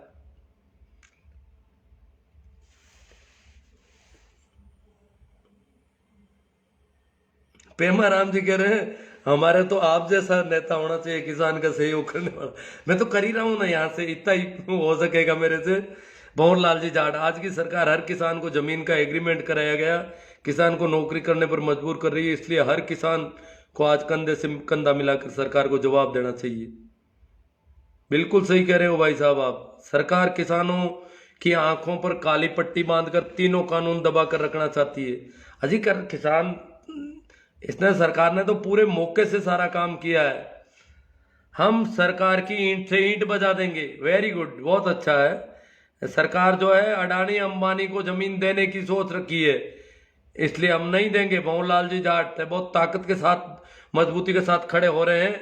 पेमा राम जी कह रहे हैं हमारे तो आप जैसा नेता होना चाहिए किसान का सहयोग करने वाला। मैं तो कर ही रहा हूं ना, यहां से इतना ही हो सकेगा मेरे से। भंवर लाल जी जाट, आज की सरकार हर किसान को जमीन का एग्रीमेंट कराया गया, किसान को नौकरी करने पर मजबूर कर रही है, इसलिए हर किसान को आज कंधे से कंधा मिलाकर सरकार को जवाब देना चाहिए। बिल्कुल सही कह रहे हो भाई साहब आप। सरकार किसानों की आंखों पर काली पट्टी बांधकर तीनों कानून दबा कर रखना चाहती है। अजी कर किसान, इसने, सरकार ने तो पूरे मौके से सारा काम किया है। हम सरकार की ईंट से ईंट बजा देंगे। वेरी गुड, बहुत अच्छा है। सरकार जो है अडानी अंबानी को जमीन देने की सोच रखी है, इसलिए हम नहीं देंगे। भंवर लाल जी जाट बहुत ताकत के साथ, मजबूती के साथ खड़े हो रहे हैं।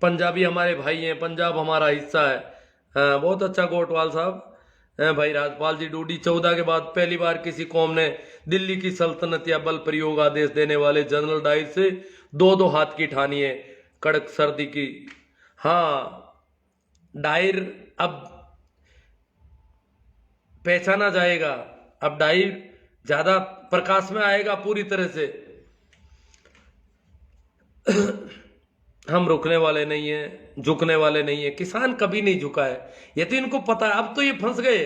पंजाबी हमारे भाई हैं, पंजाब हमारा हिस्सा है। बहुत अच्छा गोटवाल साहब। भाई राजपाल जी डूडी, 14 के बाद पहली बार किसी कौम ने दिल्ली की सल्तनत या बल प्रयोग आदेश देने वाले जनरल डायर से 2-2 हाथ की ठानी है कड़क सर्दी की। हाँ, डायर अब पहचाना जाएगा, अब डायर ज्यादा प्रकाश में आएगा पूरी तरह से। हम रुकने वाले नहीं है, झुकने वाले नहीं है। किसान कभी नहीं झुका है, ये तो इनको पता है। अब तो ये फंस गए,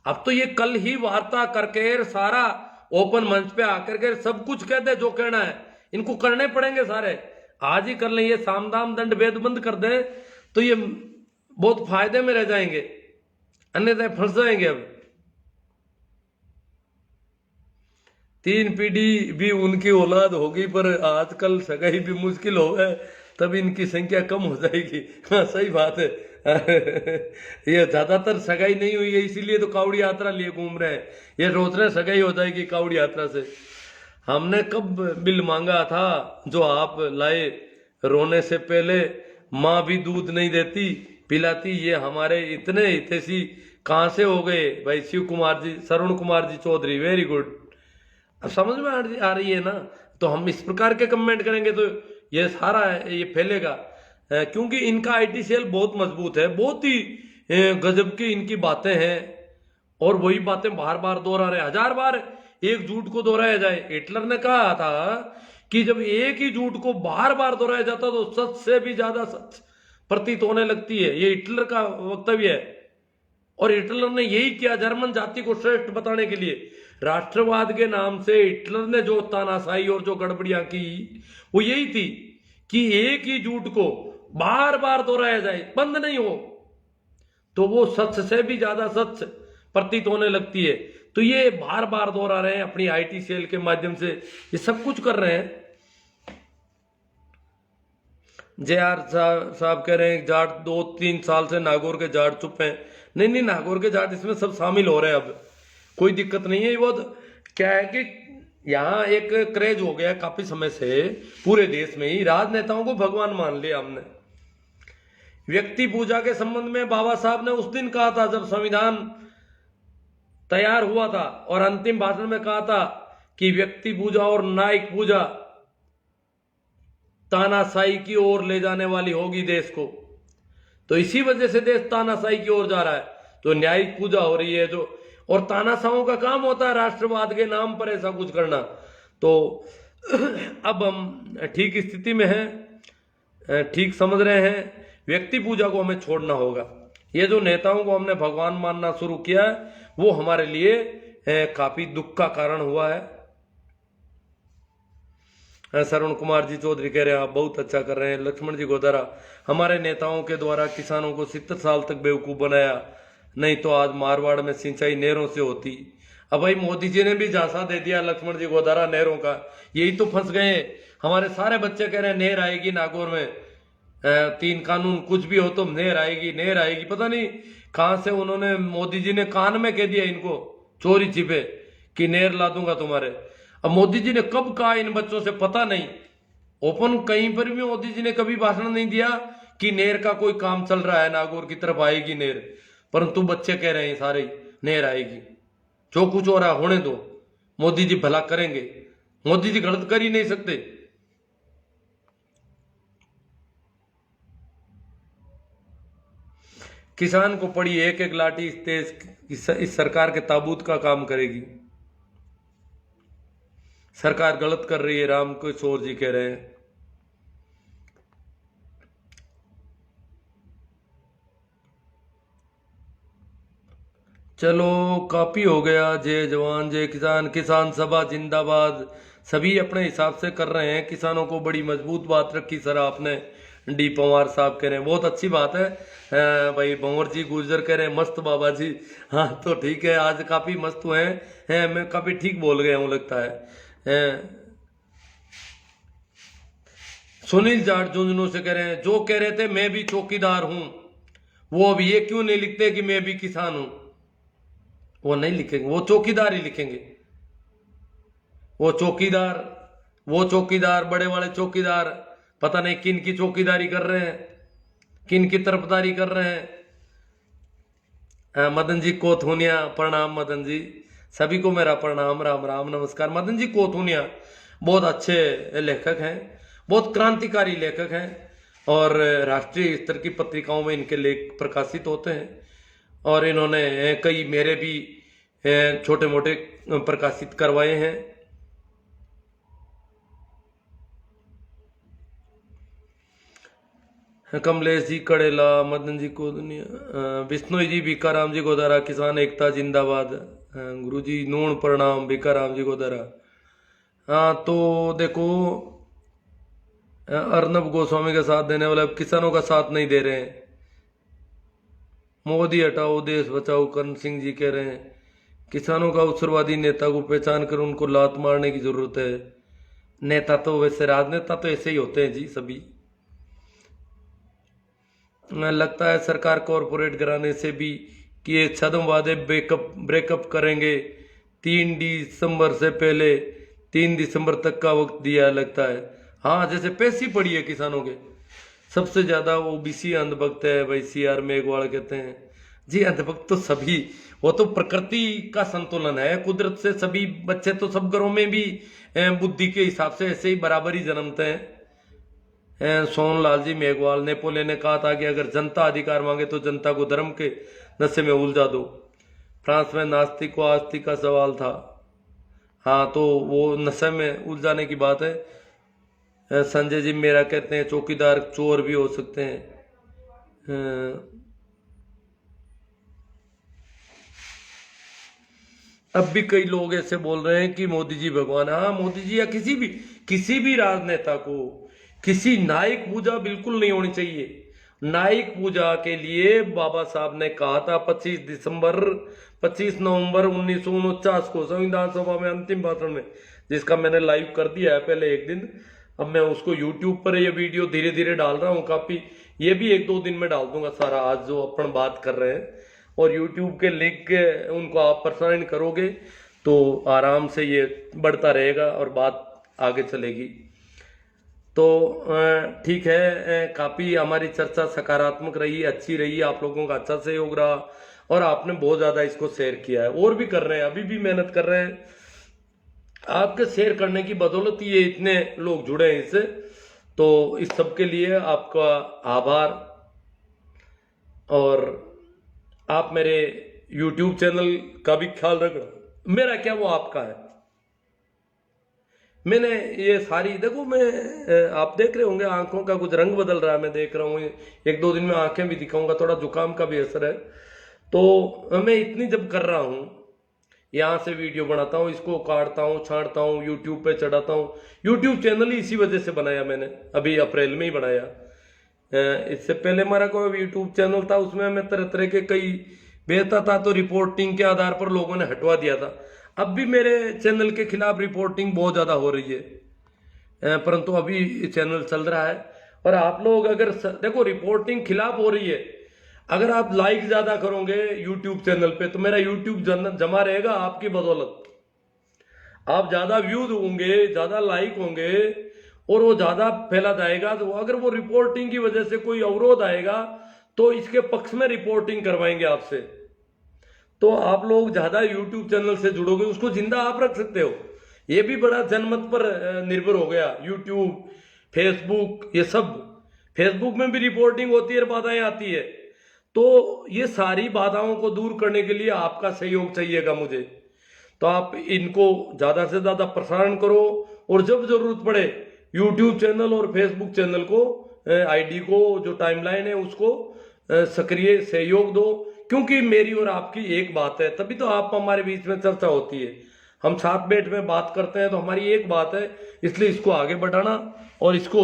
अब तो ये कल ही वार्ता करके सारा ओपन मंच पे आकर के सब कुछ कह दे जो कहना है। इनको करने पड़ेंगे सारे, आज ही कर लें। ये साम दाम दंड भेद बंद कर दें तो ये बहुत फायदे में रह जाएंगे, अन्यथा फंस जाएंगे। अब 3 पीढ़ी भी उनकी औलाद होगी, पर आजकल सगाई भी मुश्किल हो गए, तब इनकी संख्या कम हो जाएगी। हाँ सही बात है। ये ज्यादातर सगाई नहीं हुई है, इसीलिए तो कावड़ी यात्रा लिए घूम रहे हैं। ये सोच रहे सगाई हो जाएगी कावड़ी यात्रा से। हमने कब बिल मांगा था जो आप लाए, रोने से पहले माँ भी दूध नहीं देती पिलाती, ये हमारे इतने हितैषी कहाँ से हो गए। भाई शिव कुमार जी, श्रवण कुमार जी चौधरी, वेरी गुड। अब समझ में आ रही है ना। तो हम इस प्रकार के कमेंट करेंगे तो ये सारा ये फैलेगा, क्योंकि इनका आईटी सेल बहुत मजबूत है, बहुत ही गजब की इनकी बातें हैं, और वही बातें बार बार दोहरा रहे। 1000 बार एक झूठ को दोहराया जाए। हिटलर ने कहा था कि जब एक ही झूठ को बार बार दोहराया जाता तो सच से भी ज्यादा सच प्रतीत होने लगती है। ये हिटलर का वक्तव्य है, और हिटलर ने यही किया जर्मन जाति को श्रेष्ठ बताने के लिए। राष्ट्रवाद के नाम से हिटलर ने जो तानाशाही और जो गड़बड़ियां की, वो यही थी कि एक ही झूठ को बार बार दोहराया जाए, बंद नहीं हो, तो वो सच से भी ज्यादा सच प्रतीत होने लगती है। तो ये बार बार दोहरा रहे हैं, अपनी आईटी सेल के माध्यम से ये सब कुछ कर रहे हैं। JR साहब कह रहे हैं जाट 2-3 साल से नागौर के जाट चुप हैं। नहीं, नागौर के जाट इसमें सब शामिल हो रहे हैं, अब कोई दिक्कत नहीं है। वो क्या है कि यहाँ एक क्रेज हो गया काफी समय से पूरे देश में ही, राजनेताओं को भगवान मान लिया हमने। व्यक्ति पूजा के संबंध में बाबा साहब ने उस दिन कहा था जब संविधान तैयार हुआ था, और अंतिम भाषण में कहा था कि व्यक्ति पूजा और न्यायिक पूजा तानाशाही की ओर ले जाने वाली होगी देश को। तो इसी वजह से देश तानाशाही की ओर जा रहा है। तो न्यायिक पूजा हो रही है जो, और तानाशाहों का काम होता है राष्ट्रवाद के नाम पर ऐसा कुछ करना। तो अब हम ठीक स्थिति में हैं, ठीक समझ रहे हैं। व्यक्ति पूजा को हमें छोड़ना होगा। ये जो नेताओं को हमने भगवान मानना शुरू किया है, वो हमारे लिए काफी दुख का कारण हुआ है। श्रवण कुमार जी चौधरी कह रहे हैं आप बहुत अच्छा कर रहे हैं। लक्ष्मण जी गोदारा, हमारे नेताओं के द्वारा किसानों को 70 साल तक बेवकूफ बनाया, नहीं तो आज मारवाड़ में सिंचाई नहरों से होती। अब भाई मोदी जी ने भी झांसा दे दिया लक्ष्मण जी गोदारा नहरों का, यही तो फंस गए। हमारे सारे बच्चे कह रहे हैं नहर आएगी नागौर में, 3 कानून कुछ भी हो तो नहर आएगी, नहर आएगी। पता नहीं कहां से उन्होंने, मोदी जी ने कान में कह दिया इनको चोरी छिपे कि नहर ला दूंगा तुम्हारे। अब मोदी जी ने कब कहा इन बच्चों से पता नहीं। ओपन कहीं पर भी मोदी जी ने कभी भाषण नहीं दिया कि नहर का कोई काम चल रहा है, नागौर की तरफ आएगी नहर, परंतु बच्चे कह रहे हैं सारे नहर आएगी। जो कुछ हो रहा है होने दो, मोदी जी भला करेंगे, मोदी जी गलत कर ही नहीं सकते। किसान को पड़ी एक एक लाठी इस देश इस सरकार के ताबूत का काम करेगी। सरकार गलत कर रही है, राम किशोर जी कह रहे हैं। चलो काफी हो गया। जय जवान जय किसान, किसान सभा जिंदाबाद। सभी अपने हिसाब से कर रहे हैं। किसानों को बड़ी मजबूत बात रखी सर आपने। डी पंवार साहब कह रहे हैं बहुत अच्छी बात है। भाई भंवर जी गुर्जर कह रहे हैं मस्त बाबा जी। हाँ तो ठीक है, आज काफी मस्त हुए हैं। मैं काफी ठीक बोल गया हूँ लगता है। सुनील जाट झुंझुनू से कह रहे हैं जो कह रहे थे मैं भी चौकीदार हूं, वो अब ये क्यों नहीं लिखते कि मैं भी किसान हूं। वो नहीं लिखेंगे, वो चौकीदार ही लिखेंगे। वो चौकीदार बड़े वाले चौकीदार पता नहीं किन की चौकीदारी कर रहे हैं, किन की तरफदारी कर रहे हैं। मदन जी कोथुनिया, प्रणाम मदन जी, सभी को मेरा प्रणाम, राम राम नमस्कार। मदन जी कोथुनिया बहुत अच्छे लेखक हैं, बहुत क्रांतिकारी लेखक हैं, और राष्ट्रीय स्तर की पत्रिकाओं में इनके लेख प्रकाशित होते हैं। और इन्होंने कई मेरे भी छोटे मोटे प्रकाशित करवाए हैं। कमलेश जी कड़ेला, मदन जी को दुनिया, बिश्नोई जी भीखाराम जी गोदारा, किसान एकता जिंदाबाद, गुरु जी नून प्रणाम भीखाराम जी गोदारा। हाँ तो देखो, अर्नब गोस्वामी का साथ देने वाले अब किसानों का साथ नहीं दे रहे हैं। मोदी हटाओ देश बचाओ, करण सिंह जी कह रहे हैं। किसानों का अवसरवादी नेता को पहचान कर उनको लात मारने की जरूरत है। नेता तो वैसे, राजनेता तो ऐसे ही होते हैं जी सभी। लगता है सरकार कॉरपोरेट घराने से भी किए छद्म वादे ब्रेकअप करेंगे। 3 दिसंबर से पहले 3 दिसंबर तक का वक्त दिया लगता है। हाँ, जैसे पैसी पड़ी है किसानों के। सबसे ज्यादा ओबीसी अंधभक्त है भाई, CR मेघवाल कहते हैं जी। अंधभक्त तो सभी, वो तो प्रकृति का संतुलन है, कुदरत से सभी बच्चे तो सब घरों में भी बुद्धि के हिसाब से ऐसे ही बराबर ही जन्मते हैं। सोनलाल जी मेघवाल, नेपोलियन ने कहा था कि अगर जनता अधिकार मांगे तो जनता को धर्म के नशे में उलझा दो। फ्रांस में नास्तिक व आस्तिक का सवाल था। हाँ, तो वो नशे में उलझाने की बात है। संजय जी मेरा कहते हैं चौकीदार चोर भी हो सकते हैं। अब भी कई लोग ऐसे बोल रहे हैं कि मोदी जी भगवान। हाँ, मोदी जी या किसी भी राजनेता को किसी नायक पूजा बिल्कुल नहीं होनी चाहिए। नायक पूजा के लिए बाबा साहब ने कहा था 25 नवंबर 1949 को संविधान सभा में अंतिम भाषण में, जिसका मैंने लाइव कर दिया है पहले एक दिन। अब मैं उसको यूट्यूब पर ये वीडियो धीरे धीरे डाल रहा हूँ काफी। ये भी 1-2 दिन में डाल दूंगा सारा, आज जो अपन बात कर रहे हैं। और यूट्यूब के लिंक उनको आप प्रसारण करोगे तो आराम से ये बढ़ता रहेगा और बात आगे चलेगी। तो ठीक है, काफी हमारी चर्चा सकारात्मक रही, अच्छी रही, आप लोगों का अच्छा सहयोग रहा और आपने बहुत ज्यादा इसको शेयर किया है और भी कर रहे हैं, अभी भी मेहनत कर रहे हैं। आपके शेयर करने की बदौलत ये इतने लोग जुड़े हैं इससे, तो इस सब के लिए आपका आभार। और आप मेरे YouTube चैनल का भी ख्याल रखना। मेरा क्या, वो आपका है। मैंने ये सारी, देखो मैं, आप देख रहे होंगे आंखों का कुछ रंग बदल रहा है, मैं देख रहा हूँ। 1-2 दिन में आंखें भी दिखाऊंगा, थोड़ा जुकाम का भी असर है। तो मैं इतनी जब कर रहा हूँ, यहाँ से वीडियो बनाता हूँ, इसको काटता हूँ, छांटता हूँ, यूट्यूब पे चढ़ाता हूँ। यूट्यूब चैनल ही इसी वजह से बनाया मैंने, अभी अप्रैल में ही बनाया। इससे पहले हमारा कोई यूट्यूब चैनल था, उसमें मैं तरह तरह के कई भेजता था, तो रिपोर्टिंग के आधार पर लोगों ने हटवा दिया था। अब भी मेरे चैनल के खिलाफ रिपोर्टिंग बहुत ज्यादा हो रही है, परंतु अभी चैनल चल रहा है। और आप लोग अगर देखो, रिपोर्टिंग खिलाफ हो रही है, अगर आप लाइक ज्यादा करोगे यूट्यूब चैनल पे तो मेरा यूट्यूब जमा रहेगा आपकी बदौलत। आप ज्यादा व्यूज होंगे, ज्यादा लाइक होंगे और वो ज्यादा फैला जाएगा। तो अगर वो रिपोर्टिंग की वजह से कोई अवरोध आएगा तो इसके पक्ष में रिपोर्टिंग करवाएंगे आपसे। तो आप लोग ज्यादा यूट्यूब चैनल से जुड़ोगे, उसको जिंदा आप रख सकते हो। ये भी बड़ा जनमत पर निर्भर हो गया। यूट्यूब, फेसबुक, ये सब, फेसबुक में भी रिपोर्टिंग होती है, बाधाएं आती है। तो ये सारी बाधाओं को दूर करने के लिए आपका सहयोग चाहिएगा मुझे। तो आप इनको ज्यादा से ज्यादा प्रसारण करो और जब जरूरत पड़े यूट्यूब चैनल और फेसबुक चैनल को, आईडी को, जो टाइमलाइन है उसको सक्रिय सहयोग दो। क्योंकि मेरी और आपकी एक बात है, तभी तो आप हमारे बीच में चर्चा होती है। हम साथ बैठ में बात करते हैं तो हमारी एक बात है, इसलिए इसको आगे बढ़ाना और इसको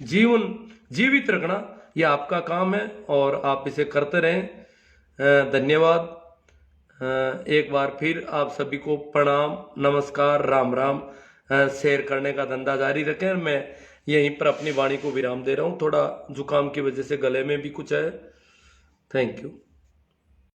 जीवित रखना, ये आपका काम है और आप इसे करते रहें। धन्यवाद। एक बार फिर आप सभी को प्रणाम, नमस्कार, राम राम। शेयर करने का धंधा जारी रखें। मैं यहीं पर अपनी वाणी को विराम दे रहा हूँ, थोड़ा जुकाम की वजह से गले में भी कुछ है। Thank you.